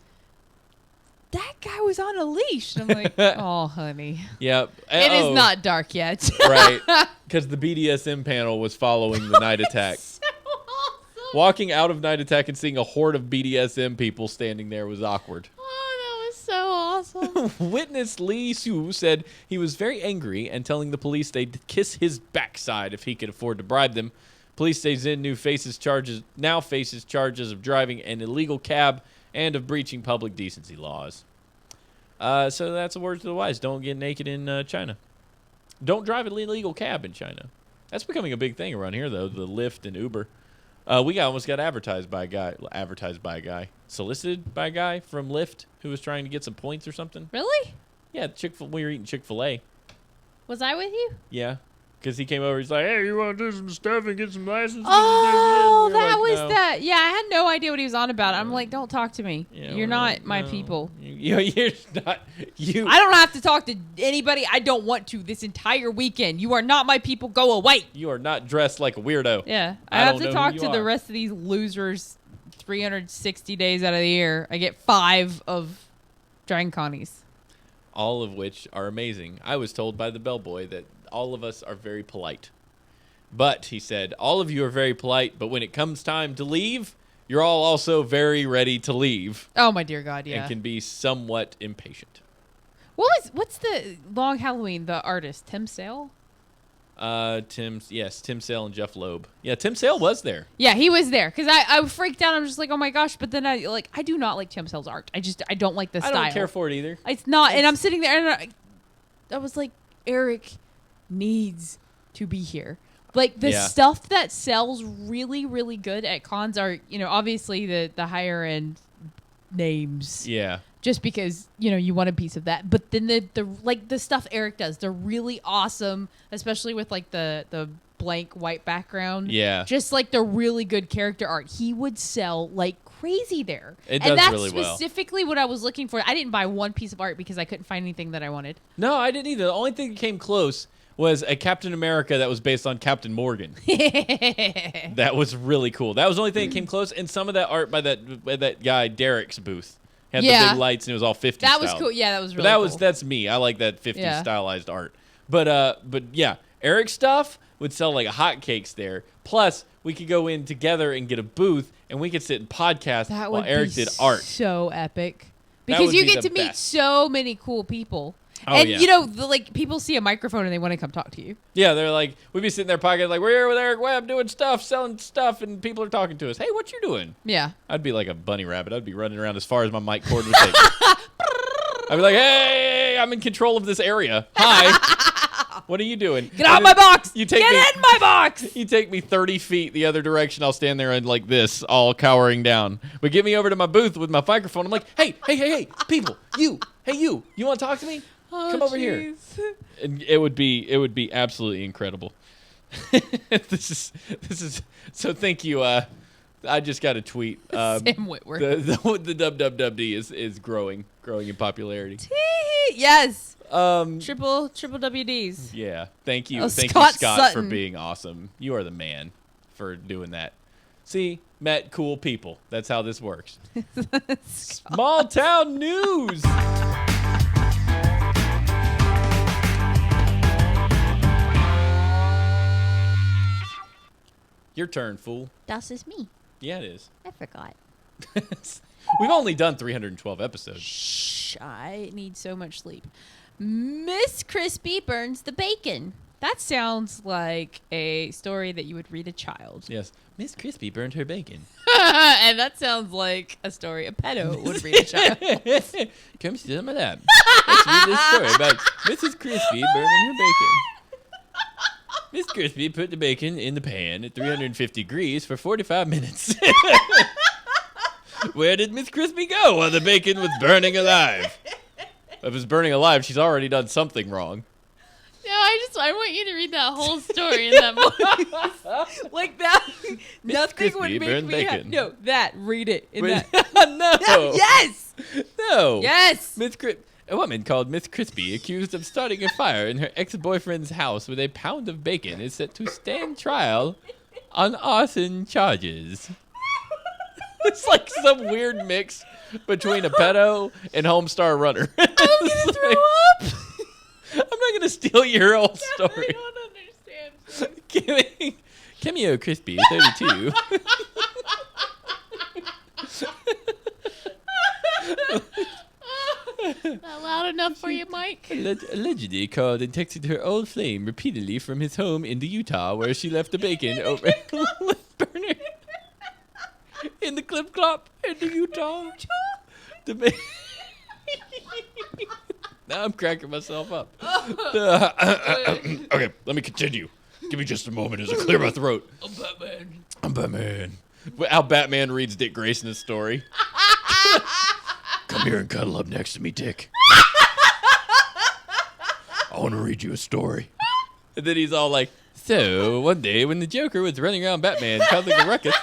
that guy was on a leash. And I'm like, oh, honey. Yep. It is not dark yet. Right. Because the BDSM panel was following the night attack. So awesome. Walking out of night attack and seeing a horde of BDSM people standing there was awkward. Oh, that was so awesome. Witness Lee Su said he was very angry and telling the police they'd kiss his backside if he could afford to bribe them. Police say Zen now faces charges of driving an illegal cab and of breaching public decency laws. So that's a word to the wise. Don't get naked in China. Don't drive an illegal cab in China. That's becoming a big thing around here, though, the Lyft and Uber. We almost got solicited by a guy from Lyft who was trying to get some points or something. Really? Yeah, we were eating Chick-fil-A. Was I with you? Yeah, because he came over. He's like, hey, you want to do some stuff and get some license? Oh, We were that like, was "No." that. Yeah, I had no idea what he was on about. I'm like, don't talk to me. Yeah, You're we're not like, my "No, people. You're not. You. I don't have to talk to anybody I don't want to this entire weekend. You are not my people. Go away. You are not dressed like a weirdo. Yeah. I I have don't to know talk who to you the are. rest of these losers 360 days out of the year. I get 5 of DragonConies. All of which are amazing. I was told by the bellboy that all of us are very polite. But, he said, all of you are very polite, but when it comes time to leave, you're all also very ready to leave. Oh, my dear God, yeah. And can be somewhat impatient. What's the Long Halloween, the artist? Tim Sale? Tim Sale and Jeff Loeb. Yeah, Tim Sale was there. Yeah, he was there. Because I freaked out. I'm just like, oh, my gosh. But then I do not like Tim Sale's art. I don't like the style. I don't care for it either. It's not. And I'm sitting there, and I was like, Eric needs to be here. Like, the stuff that sells really, really good at cons are, obviously the higher end names. Yeah. Just because, you want a piece of that. But then the stuff Eric does, they're really awesome, especially with like the blank white background. Yeah. Just like the really good character art. He would sell like crazy there. It and does that's really well. specifically what I was looking for. I didn't buy one piece of art because I couldn't find anything that I wanted. No, I didn't either. The only thing that came close was a Captain America that was based on Captain Morgan. That was really cool. That was the only thing that came close. And some of that art by that guy, Derek's booth. Had the big lights and it was all 50s That was styled. cool. Yeah, that was really cool. That's me. I like that 50s stylized art. But yeah, Eric's stuff would sell like hotcakes there. Plus, we could go in together and get a booth and we could sit and podcast That while would Eric be did art. so epic. That Because would you be get the to meet best. so many cool people. Oh, And, yeah. people see a microphone and they want to come talk to you. Yeah, they're like, we'd be sitting there podcast like, we're here with Eric Webb doing stuff, selling stuff, and people are talking to us. Hey, what you doing? Yeah. I'd be like a bunny rabbit. I'd be running around as far as my mic cord would take. I'd be like, hey, I'm in control of this area. Hi. What are you doing? Get out of my box! Get in my box! You take me 30 feet the other direction, I'll stand there and like this, all cowering down. But get me over to my booth with my microphone. I'm like, hey, people, you want to talk to me? Oh, Come over here. And it would be absolutely incredible. This is so. Thank you. I just got a tweet. Sam Whitworth. The WWD is growing in popularity. Yes. Triple WDs. Yeah. Thank you. Oh, Thank Scott you, Scott, for Sutton. being awesome. You are the man for doing that. See, met cool people. That's how this works. Small town news. Your turn, fool. Das is me. Yeah, it is. I forgot. We've only done 312 episodes. Shh, I need so much sleep. Miss Crispy burns the bacon. That sounds like a story that you would read a child. Yes. Miss Crispy burned her bacon. And that sounds like a story a pedo would read a child. Come sit on my lap. Let's read this story about Mrs. Crispy burning her bacon. Miss Crispy put the bacon in the pan at 350 degrees for 45 minutes. Where did Miss Crispy go while the bacon was burning alive? If it's burning alive, she's already done something wrong. No, I want you to read that whole story in that voice. Like that. Nothing Crispy would make burned me happy. bacon. No, that. Read it. In that. No. Yes. No. Yes. A woman called Miss Crispy, accused of starting a fire in her ex-boyfriend's house with a pound of bacon, is set to stand trial on arson charges. It's like some weird mix between a pedo and Homestar Runner. I'm gonna throw up. I'm not gonna steal your whole story. I don't understand. Cameo Crispy, 32. Not loud enough for you, Mike. Allegedly called and texted her old flame repeatedly from his home in Utah, where she left the bacon over the burner in the clip clop in Utah. Now I'm cracking myself up. Okay, let me continue. Give me just a moment as I clear my throat. I'm Batman. How Batman reads Dick Grayson's story. Come here and cuddle up next to me, Dick. I want to read you a story. And then he's all like, so, one day when the Joker was running around Batman causing a ruckus.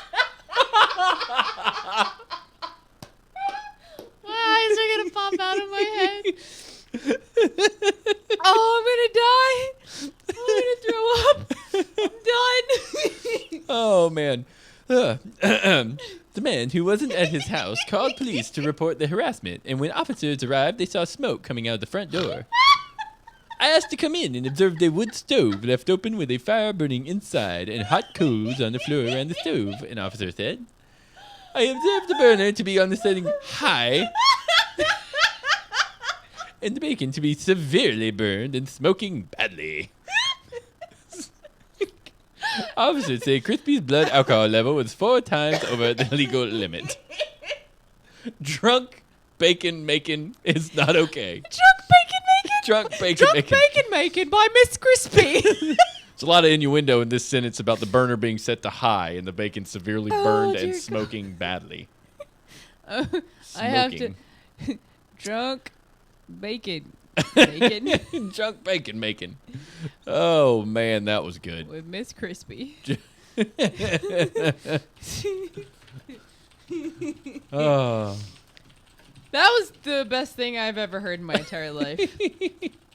My eyes are going to pop out of my head. Oh, I'm going to die. I'm going to throw up. I'm done. Oh, man. The man who wasn't at his house called police to report the harassment, and when officers arrived, they saw smoke coming out the front door. I asked to come in and observed a wood stove left open with a fire burning inside and hot coals on the floor around the stove, an officer said. I observed the burner to be on the setting high and the bacon to be severely burned and smoking badly. Officers say Crispy's blood alcohol level was 4 times over the legal limit. Drunk bacon making is not okay. Drunk bacon making by Miss Crispy. There's a lot of innuendo in this sentence about the burner being set to high and the bacon severely burned and dear smoking badly. I have to. Drunk bacon. Bacon. Drunk bacon making. Oh, man, that was good. With Miss Crispy. Oh. That was the best thing I've ever heard in my entire life.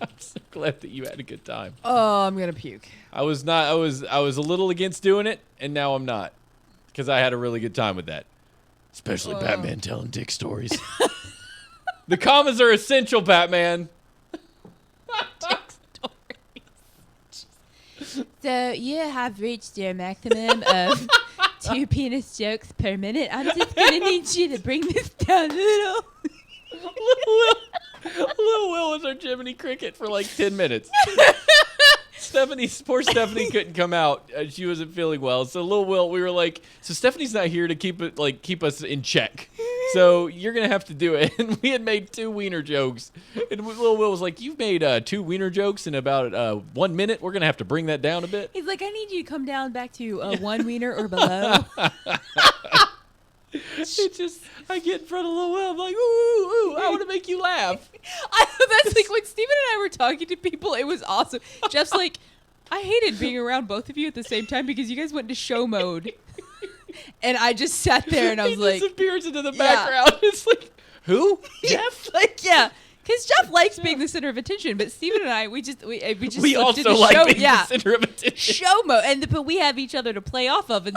I'm so glad that you had a good time. Oh, I'm gonna puke. I was a little against doing it, and now I'm not. Because I had a really good time with that. Especially Batman telling dick stories. The commas are essential, Batman. So you have reached your maximum of 2 penis jokes per minute. I'm just gonna need you to bring this down a little. Little Will was our Jiminy Cricket for like 10 minutes. Poor Stephanie couldn't come out. She wasn't feeling well. So Little Will, we were like, so Stephanie's not here to keep us in check. So you're going to have to do it. And we had made 2 wiener jokes. And Little Will was like, you've made 2 wiener jokes in about 1 minute. We're going to have to bring that down a bit. He's like, I need you to come down back to 1 wiener or below. It's just, I get in front of Little Will. I'm like, ooh, I want to make you laugh. That's like when Steven and I were talking to people, it was awesome. Jeff's like, I hated being around both of you at the same time because you guys went into show mode. And I just sat there and I was He like, disappears into the background. It's like, who? Jeff? like, yeah. Because Jeff likes being the center of attention, but Steven and I, we just We looked also at the like show, being the center of attention. show mode, but we have each other to play off of. And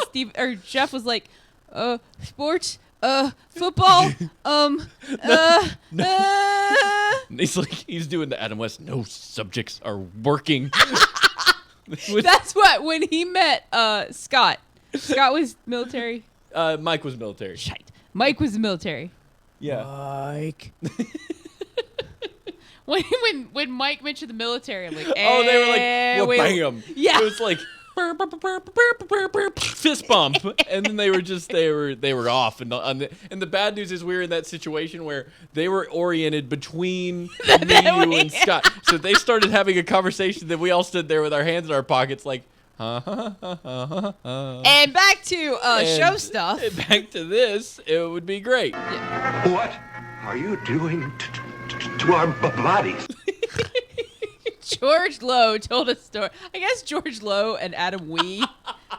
Jeff was like, sports, football, He's like, he's doing the Adam West. No subjects are working. That's what when he met Scott. Scott was military. Mike was military. Shite. Mike was military. Yeah. Mike. when Mike mentioned the military, I'm like, Oh, they were like, well, bam. Yeah. It was like fist bump, and then they were off. And the bad news is we were in that situation where they were oriented between me, you, and Scott. So they started having a conversation that we all stood there with our hands in our pockets, like. And back to show stuff. Back to this, it would be great. Yeah. What are you doing to our bodies? George Lowe told a story. I guess George Lowe and Adam Wee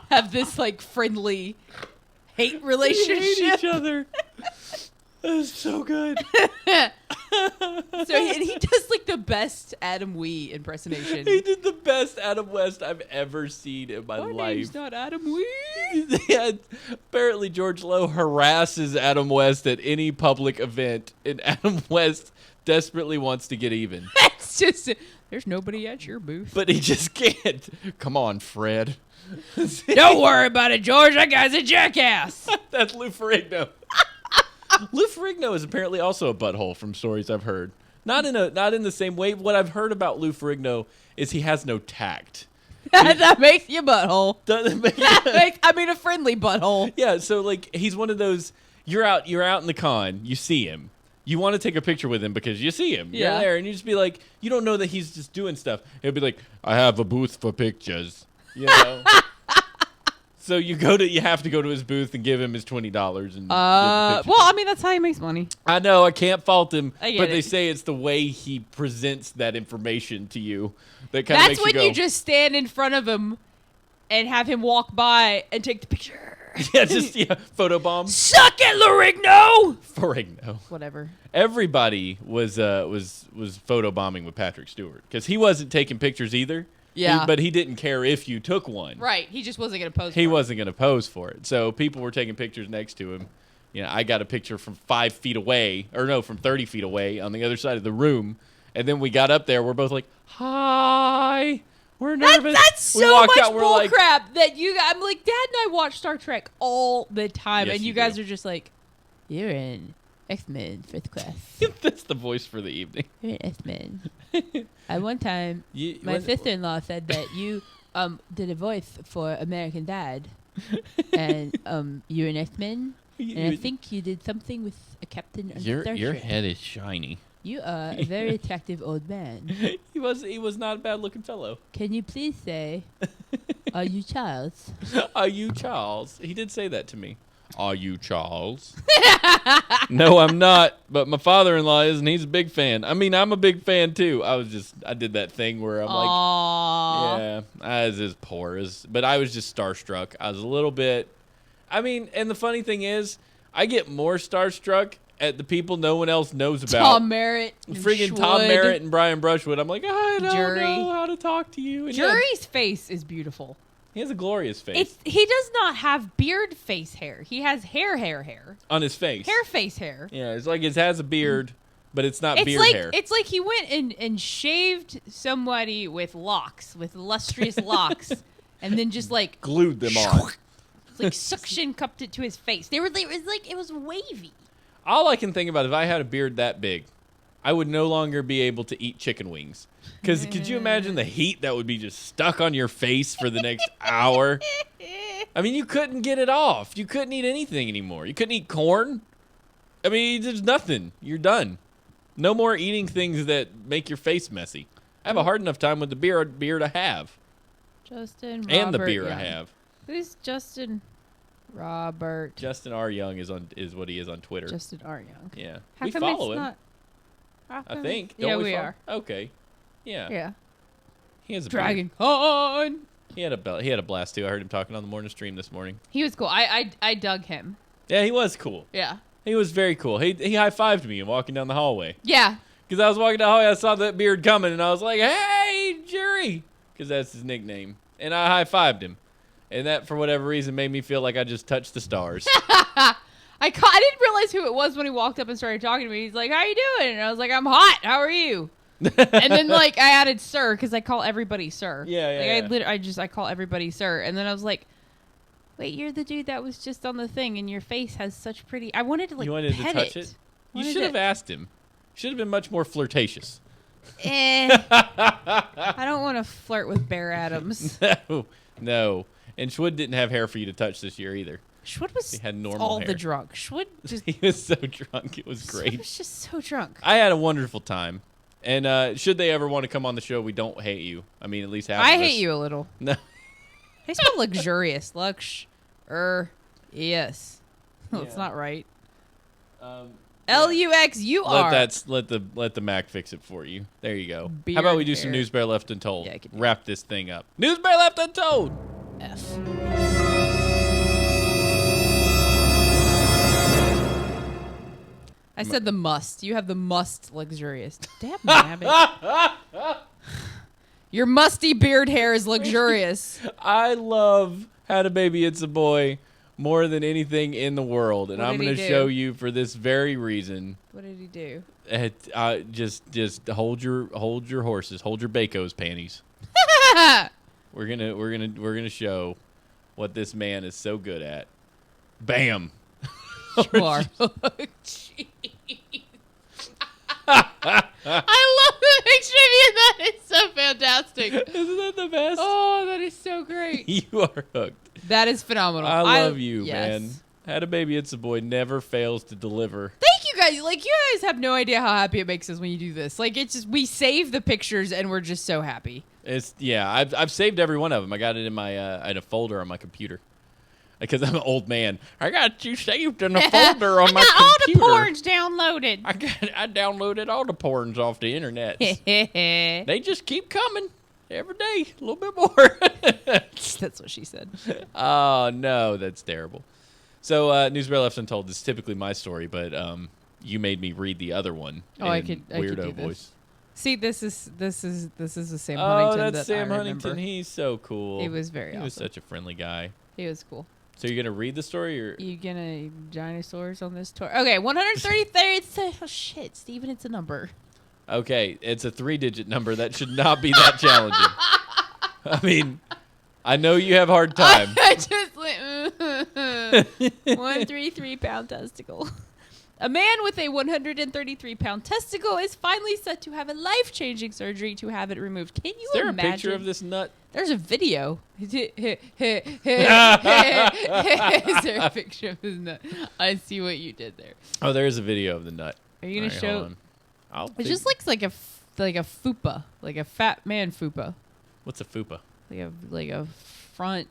have this like friendly hate They relationship. hate each other. That's so good. So he does like the best Adam Wee impersonation. He did the best Adam West I've ever seen in my life. name's not Adam Wee. Yeah, apparently George Lowe harasses Adam West at any public event, and Adam West desperately wants to get even. It's just there's nobody at your booth. But he just can't. Come on, Fred. Don't worry about it, George. That guy's a jackass. That's Lou Ferrigno. Lou Ferrigno is apparently also a butthole from stories I've heard. Not in the same way. What I've heard about Lou Ferrigno is he has no tact. That makes you butthole. Doesn't make A friendly butthole. Yeah, so like he's one of those. You're out in the con. You see him. You want to take a picture with him because you see him. Yeah. You're there, and you just be like, you don't know that he's just doing stuff. He'll be like, I have a booth for pictures. You know. So you have to go to his booth and give him his $20 and. Well, I mean that's how he makes money. I know I can't fault him, I get but they it. say it's the way he presents that information to you that kind of That's makes when you go. you just stand in front of him and have him walk by and take the picture. yeah, photobomb. Suck it, Larigno! Ferrigno. Whatever. Everybody was photobombing with Patrick Stewart because he wasn't taking pictures either. Yeah. But he didn't care if you took one. Right. He just wasn't going to pose He for it. wasn't going to pose for it. So people were taking pictures next to him. You know, I got a picture from 5 feet away, or no, from 30 feet away on the other side of the room. And then we got up there. We're both like, hi. We're nervous. That's We so walked much out, we're bull like, crap that you. I'm like, Dad and I watch Star Trek all the time, Yes, and you you guys do. are just like, you're in X-Men first class. That's the voice for the evening. You're in X-Men. At one time, my sister-in-law said that you did a voice for American Dad, and you're an X-Men, and I think you did something with a captain on Star Your Trek. head is shiny. You are a very attractive old man. He was not a bad looking fellow. Can you please say, are you Charles? Are you Charles? He did say that to me. Are you Charles? No, I'm not. But my father-in-law is, and he's a big fan. I mean, I'm a big fan too. I did that thing where I'm like, Aww. yeah, I was as poor as, but I was just starstruck. I was a little bit. I mean, and the funny thing is, I get more starstruck at the people no one else knows about. Tom Merritt. and Friggin' Tom Schwood. Merritt and Brian Brushwood. I'm like, I don't Jury. know how to talk to you. And yeah, Jury's face is beautiful. he has a glorious face He does not have beard face hair. He has hair. on his face. Hair face hair. Yeah, it's like it has a beard, but it's not It's beard like hair. it's like he went and shaved somebody with locks, with lustrous locks, and then just like Glued them on. like suction cupped it to his face. It was wavy. All I can think about, if I had a beard that big, I would no longer be able to eat chicken wings. Because could you imagine the heat that would be just stuck on your face for the next hour? I mean, you couldn't get it off. You couldn't eat anything anymore. You couldn't eat corn. I mean, there's nothing. You're done. No more eating things that make your face messy. I have a hard enough time with the beard I have. Justin Robert And the beer I Young. have. Who's Justin Robert? Justin R. Young is what he is on Twitter. Justin R. Young. Yeah. How we come follow it's him. not? How I come think. it's- Don't yeah, we follow? are. Okay. Yeah. Yeah. He has a beard. DragonCon. He had a blast too. I heard him talking on the morning stream this morning. He was cool. I dug him. Yeah, he was cool. Yeah. He was very cool. He high-fived me walking down the hallway. Yeah. Because I was walking down the hallway, I saw that beard coming, and I was like, hey, Jury! Because that's his nickname. And I high-fived him. And that, for whatever reason, made me feel like I just touched the stars. I didn't realize who it was when he walked up and started talking to me. He's like, how you doing? And I was like, I'm hot. How are you? And then, like, I added sir because I call everybody sir. Yeah, I call everybody sir. And then I was like, wait, you're the dude that was just on the thing, and your face has such pretty... I wanted to, like, You wanted to pet touch it? You Wanted should have to- asked him. Should have been much more flirtatious. I don't want to flirt with Bear Adams. No. And Schwood didn't have hair for you to touch this year either. Schwood was He had normal all hair. the drunk. Schwood just... He was so drunk. It was Schwood great. was just so drunk. I had a wonderful time. And should they ever want to come on the show, we don't hate you. I mean, at least half I of us. hate you a little. No. They spell luxurious. Yes. That's Yeah. not right. Um, L-U-X-U-R. let the Mac fix it for you. There you go. Beard How about we do some hair. News Bear Left Untold? Yeah, I can do Wrap this thing up. News Bear Left Untold. F. I said the must. You have the must luxurious. Damn, nabbit. Your musty beard hair is luxurious. I love Had a Baby, It's a Boy more than anything in the world, and What I'm did going to he show do? you for this very reason. What did he do? Just hold your horses, hold your Baco's panties. We're gonna show what this man is so good at. Bam. You are. Jeez. I love the picture of you. That is so fantastic. Isn't that the best? Oh, that is so great. You are hooked. That is phenomenal. I love you, yes. man. Had a Baby, It's a Boy never fails to deliver. Thank you guys. Like, you guys have no idea how happy it makes us when you do this. Like, it's just, we save the pictures and we're just so happy. I've saved every one of them. I got it in my in a folder on my computer. Because I'm an old man. I got you saved in a folder on my computer. All the porns downloaded. I downloaded all the porns off the internet. They just keep coming every day, a little bit more. That's what she said. Oh no, that's terrible. So Newsbear Left Untold is typically my story, but you made me read the other one. Oh, I could weirdo do voice. this. See, this is the Sam Oh, Huntington. that's that Sam I Huntington. remember. He's so cool. He was very He was awesome. such a friendly guy. He was cool. So you're gonna read the story, or You gonna dinosaurs on this tour? Okay, 133. Oh shit, Steven, it's a number. okay? It's a 3-digit number. That should not be that challenging. I mean, I know you have hard time. I just went 133 pound testicle. A man with a 133-pound testicle is finally set to have a life-changing surgery to have it removed. Can you Is there imagine? a picture of this nut? There's a video. Is there a picture of his nut? I see what you did there. Oh, there is a video of the nut. Are you gonna All right, show? hold on. It just looks like a fupa, like a fat man fupa, What's a fupa? like a front.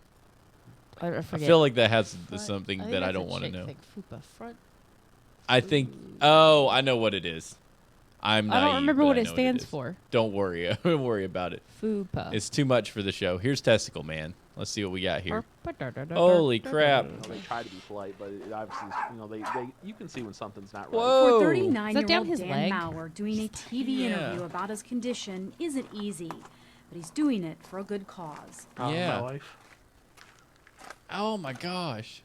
I I forget. feel like that has Front- something think that I that's a don't want to chick know. thing. Fupa front. I think. Oh, I know what it is. I'm I don't naive, remember but what I it know stands is. for. Don't worry. Don't worry about it. Fupa. It's too much for the show. Here's Testicle Man. Let's see what we got here. Holy crap. They try to be polite, but it obviously, they you can see when something's not right. Whoa. For Is that down 39-year-old his Dan leg? Mauer, doing a TV Yeah. interview about his condition isn't easy, but he's doing it for a good cause. Yeah. My life. Oh my gosh.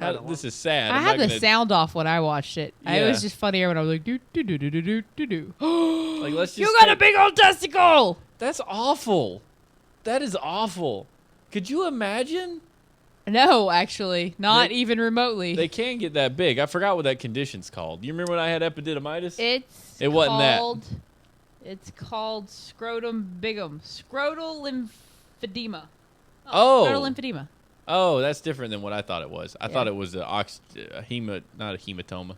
I don't This is sad. I I'm had not the gonna- sound off when I watched it. It Yeah. was just funnier when I was like, do do do do do do do do. Like, let's just You got a take- big old testicle. That's awful. That is awful. Could you imagine? No, actually, not They- even remotely. They can get that big. I forgot what that condition's called. You remember when I had epididymitis? It's It wasn't that. called, It's called scrotum bigum, scrotal lymphedema. Oh. Scrotal lymphedema. Oh, that's different than what I thought it was. I Yeah. thought it was not a hematoma.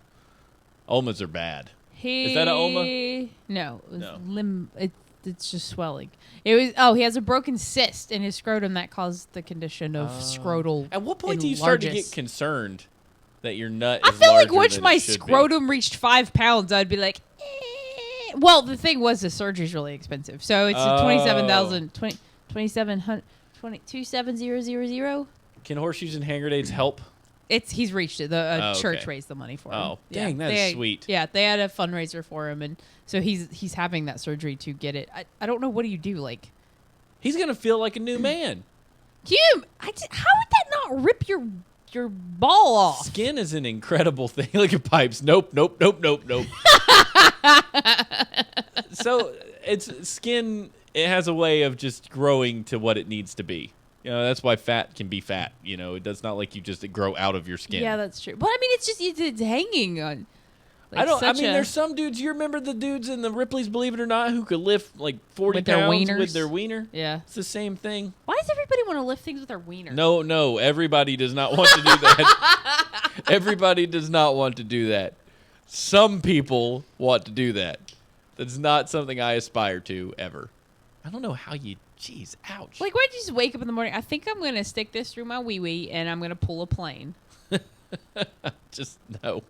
Omas are bad. Is that a oma? No, it was No. it's just swelling. It was. Oh, he has a broken cyst in his scrotum that caused the condition of scrotal. At what point do you start to get enlarges. concerned that your nut I is feel like larger once than my it should be? scrotum reached 5 pounds, I'd be like, eh. Well, the thing was the surgery's really expensive, so it's Oh. 27,000. Can horseshoes and hand grenades help? He's reached it. The Oh, church okay. raised the money for him. Oh, dang, that is They- sweet. Yeah, they had a fundraiser for him, and so he's having that surgery to get it. I don't know, what do you do? Like, He's gonna feel like a new man. how would that not rip your ball off? Skin is an incredible thing. Look at pipes. Nope. So it's skin. It has a way of just growing to what it needs to be. You know, that's why fat can be fat. You know, it does not like you just grow out of your skin. Yeah, that's true. But I mean, it's hanging on. Like, there's some dudes. You remember the dudes in the Ripley's Believe It or Not who could lift like 40 With their pounds wieners? with their wiener? Yeah. It's the same thing. Why does everybody want to lift things with their wiener? No, everybody does not want to do that. Everybody does not want to do that. Some people want to do that. That's not something I aspire to ever. I don't know how you. Jeez, ouch. Like, why don't you just wake up in the morning? I think I'm gonna stick this through my wee wee, and I'm gonna pull a plane. Just no.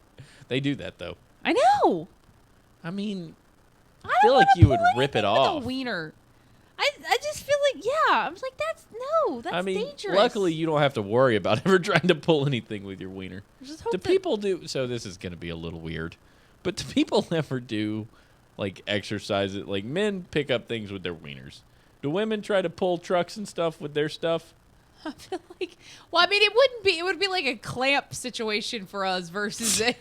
They do that though. I know. I mean, I feel don't like wanna you would pull rip it anything with off. a wiener. I just feel Yeah, I was like, that's I mean, dangerous. luckily you don't have to worry about ever trying to pull anything with your wiener. Just hope Do people do? So this is going to be a little weird, but do people ever do like exercises? Like men pick up things with their wieners. Do women try to pull trucks and stuff with their stuff? I feel like, well, I mean, it wouldn't be. It would be like a clamp situation for us versus it.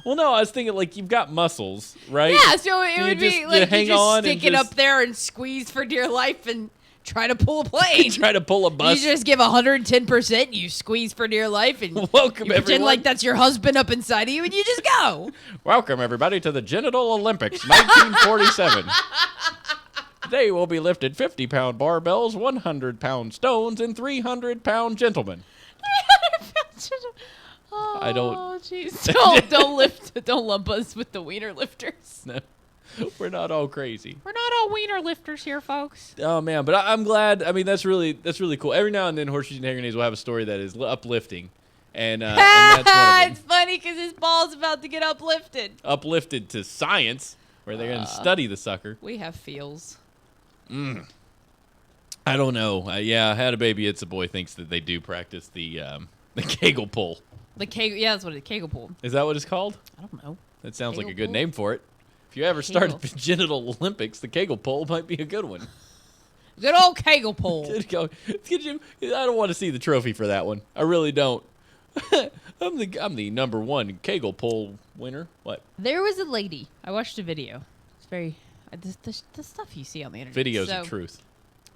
Well, no, I was thinking like you've got muscles, right? Yeah, so it Do you would just- be you like hang you just on stick and it just- up there and squeeze for dear life and try to pull a plane. Try to pull a bus. You just give 110%. You squeeze for dear life and Welcome, you pretend everyone. like that's your husband up inside of you, and you just go. Welcome, everybody, to the Genital Olympics 1947. Today we'll be lifted 50-pound barbells, 100-pound stones, and 300-pound gentlemen. Oh, I don't- jeez. Don't lump us with the wiener lifters. No, we're not all crazy. We're not all wiener lifters here, folks. Oh man, but I'm glad. I mean, that's really cool. Every now and then, Horseshoes and Hand Grenades will have a story that is uplifting, and that's one of them. It's funny because his ball's about to get uplifted. Uplifted to science, where they're going to study the sucker. We have feels. I don't know. Yeah, I had a baby. It's a boy. Thinks that they do practice the Kegel pull. The kegel, yeah, that's what it's kegel pull. Is that what it's called? I don't know. That sounds like a Kegel good pull? name for it. If you ever start Kegel. the Genital Olympics, the Kegel pull might be a good one. Good old kegel pull. Could you? I don't want to see the trophy for that one. I really don't. I'm the number one Kegel pull winner. What? There was a lady. I watched a video. It's very the stuff you see on the internet. Videos So, of truth.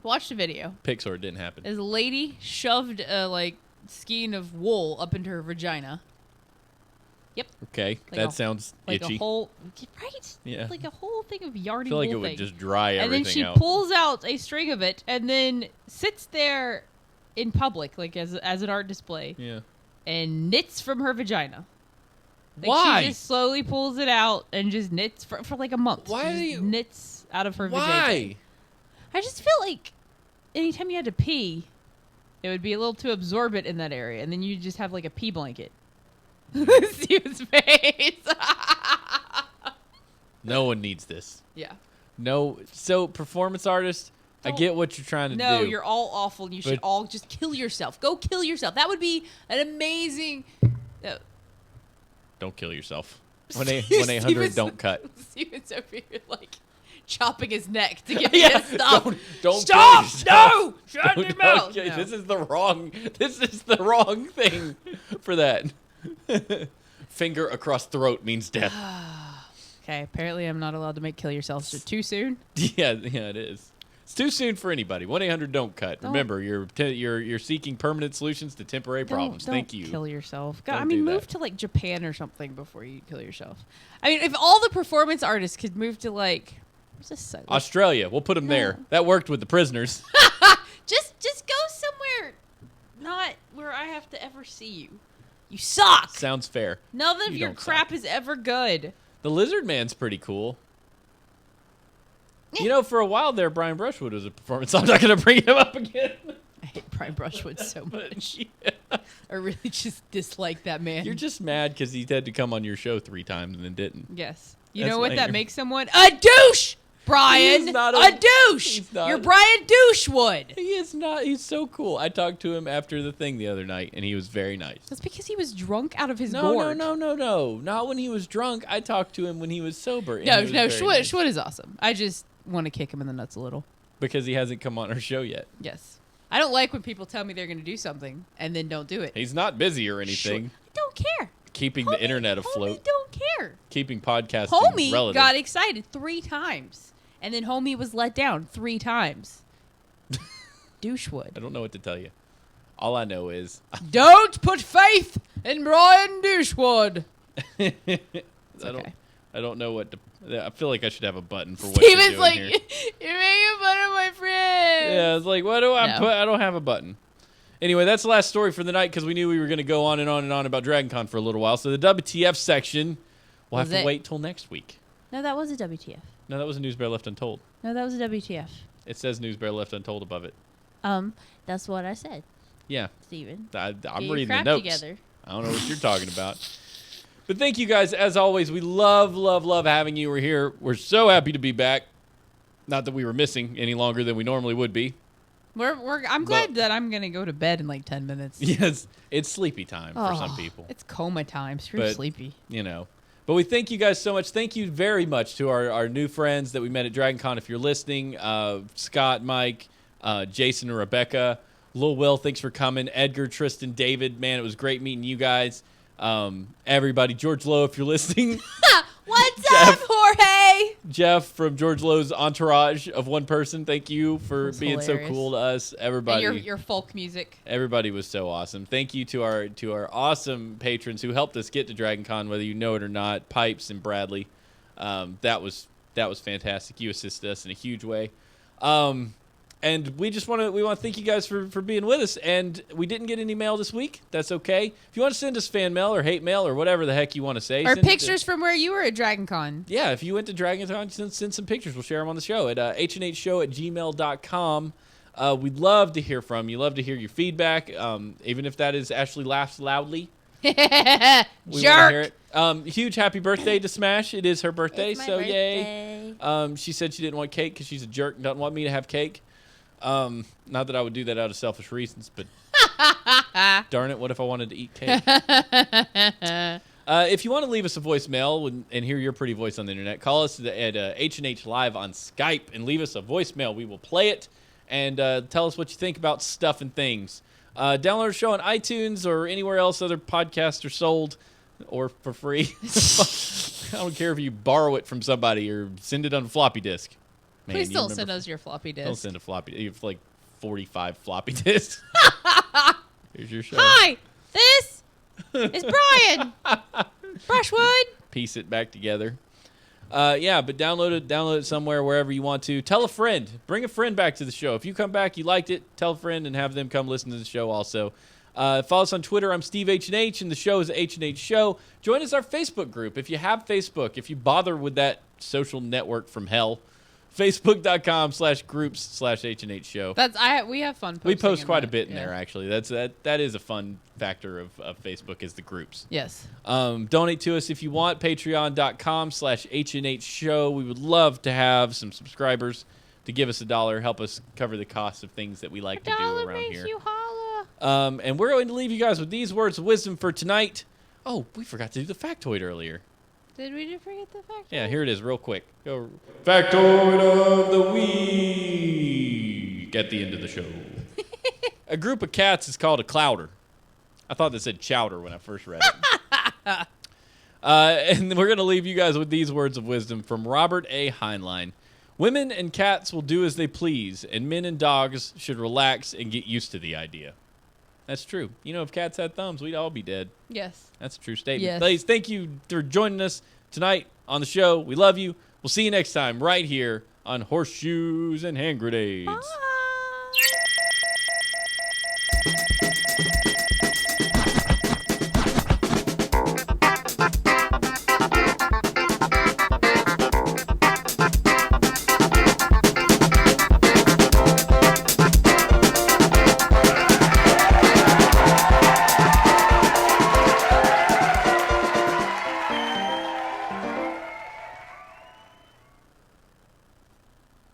Watched a video. Pixar, it didn't happen. This lady shoved a skein of wool up into her vagina. Yep. Okay, Like that a- sounds Like itchy. a whole, right? Yeah. Like a whole thing of yardy I feel like it wool would thing. just dry And everything then she out. pulls out a string of it and then sits there in public, like as an art display, Yeah. and knits from her vagina. Like Why? She just slowly pulls it out and just knits for like a month. Why She do just you- knits out of her vagina. Why? I just feel like anytime you had to pee, it would be a little too absorbent in that area, and then you just have like a pee blanket. See his face. No one needs this. Yeah. No. So, performance artists, I get what you're trying to do. No, you're all awful, and you should But- all just kill yourself. Go kill yourself. That would be an amazing. Don't kill yourself. 1-800 don't cut. Steven's over here chopping his neck to get Yeah, me to stop. don't Stop! kill yourself. No! Shut your Don't mouth! kill- No. This is the wrong thing for that. Finger across throat means death. Okay, apparently I'm not allowed to make kill yourself. So too soon? Yeah, it is. It's too soon for anybody. 1-800 don't cut. Don't- Remember, you're seeking permanent solutions to temporary problems. Don't Thank you. kill yourself. God, Don't I mean, do move that. to Japan or something before you kill yourself. I mean, if all the performance artists could move to where's this site? Australia, we'll put them there. That worked with the prisoners. Just go somewhere not where I have to ever see you. You suck. Sounds fair. None of You your don't crap is ever good. The Lizard Man's pretty cool. You know, for a while there, Brian Brushwood was a performance. I'm not going to bring him up again. I hate Brian Brushwood so much. Yeah. I really just dislike that man. You're just mad because he had to come on your show 3 times and then didn't. Yes. You That's know what why that you're- makes someone? A douche! Brian! He's not a douche! he's not You're a- Brian Douchewood! He is not. He's so cool. I talked to him after the thing the other night, and he was very nice. That's because he was drunk out of his No. gourd. Not when he was drunk. I talked to him when he was sober. and No, he was very Schwood, nice. Schwood is awesome. I just want to kick him in the nuts a little. Because he hasn't come on our show yet. Yes. I don't like when people tell me they're going to do something and then don't do it. He's not busy or anything. I don't care. Keeping Homie- the internet Homie afloat. don't care. Keeping podcasting Homie relative. got excited 3 times. And then Homie was let down 3 times. Douchewood. I don't know what to tell you. All I know is Don't put faith in Brian Douchewood. I don't know what to. I feel like I should have a button for what Steven's you're doing like, here. you're making fun of my friend. Yeah, it's like, what do I No. put? I don't have a button. Anyway, that's the last story for the night because we knew we were going to go on and on and on about DragonCon for a little while. So the WTF section, we'll have Was to it- wait till next week. No, that was a WTF. No, that was a News Bear Left Untold. No, that was a WTF. It says News Bear Left Untold above it. That's what I said, Yeah, Steven. I'm Get your reading the crap notes. together. I don't know what you're talking about. But thank you guys, as always. We love having you. We're here. We're so happy to be back. Not that we were missing any longer than we normally would be. I'm glad that I'm gonna go to bed in like 10 minutes. Yes, it's sleepy time for some people. It's coma time. Screw But, sleepy. But we thank you guys so much. Thank you very much to our new friends that we met at DragonCon. If you're listening, Scott, Mike, Jason, and Rebecca, Lil Will, thanks for coming. Edgar, Tristan, David, man, it was great meeting you guys. Everybody, George Lowe, if you're listening. What's up, Jorge? Jeff from George Lowe's entourage of one person, thank you for being hilarious. so cool to us. Everybody, And your folk music. everybody was so awesome. Thank you to our awesome patrons who helped us get to DragonCon, whether you know it or not. Pipes and Bradley, that was fantastic. You assisted us in a huge way. And we want to thank you guys for being with us. And we didn't get any mail this week. That's okay. If you want to send us fan mail or hate mail or whatever the heck you want to say, Or send it pictures from where you were at DragonCon. yeah, if you went to DragonCon, send some pictures. We'll share them on the show at hnhshow@gmail.com. We'd love to hear from you. Love to hear your feedback, even if that is Ashley laughs loudly. We wanna hear it. Huge happy birthday to Smash. It is her birthday, It's my so birthday. yay. She said she didn't want cake because she's a jerk and doesn't want me to have cake. Not that I would do that out of selfish reasons, but darn it, what if I wanted to eat cake? If you want to leave us a voicemail and hear your pretty voice on the internet, call us at H&H Live on Skype and leave us a voicemail. We will play it and tell us what you think about stuff and things. Download our show on iTunes or anywhere else other podcasts are sold or for free. I don't care if you borrow it from somebody or send it on a floppy disk. Man, Please you don't remember- send us your floppy disk. Don't send a floppy. You have like 45 floppy disks. Here's your show. Hi, this is Brian. Brushwood. Piece it back together. Yeah, but download it somewhere, wherever you want to. Tell a friend. Bring a friend back to the show. If you come back, you liked it, tell a friend and have them come listen to the show also. Follow us on Twitter. I'm Steve H&H, and the show is H&H Show. Join us our Facebook group. If you have Facebook, if you bother with that social network from hell, Facebook.com/groups/H&H Show. We have fun posting. We post in quite a that, bit in yeah. there, actually. That is a fun factor of Facebook is the groups. Yes. Donate to us if you want. Patreon.com/H&H Show. We would love to have some subscribers to give us $1, help us cover the cost of things that we like to do around here. And we're going to leave you guys with these words of wisdom for tonight. Oh, we forgot to do the factoid earlier. Did we just forget the fact? Yeah, here it is, real quick. Go. Factoid of the week at the end of the show. A group of cats is called a clouder. I thought that said chowder when I first read it. And we're going to leave you guys with these words of wisdom from Robert A. Heinlein. Women and cats will do as they please, and men and dogs should relax and get used to the idea. That's true. You know, if cats had thumbs, we'd all be dead. Yes. That's a true statement. Yes. Ladies, thank you for joining us tonight on the show. We love you. We'll see you next time right here on Horseshoes and Hand Grenades.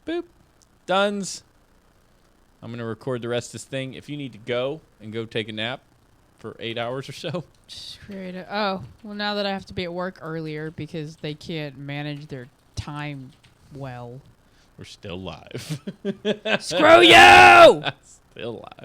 Boop. Duns. I'm going to record the rest of this thing. If you need to go take a nap for 8 hours or so. Oh, well, now that I have to be at work earlier because they can't manage their time well. We're still live. Screw you! Still live.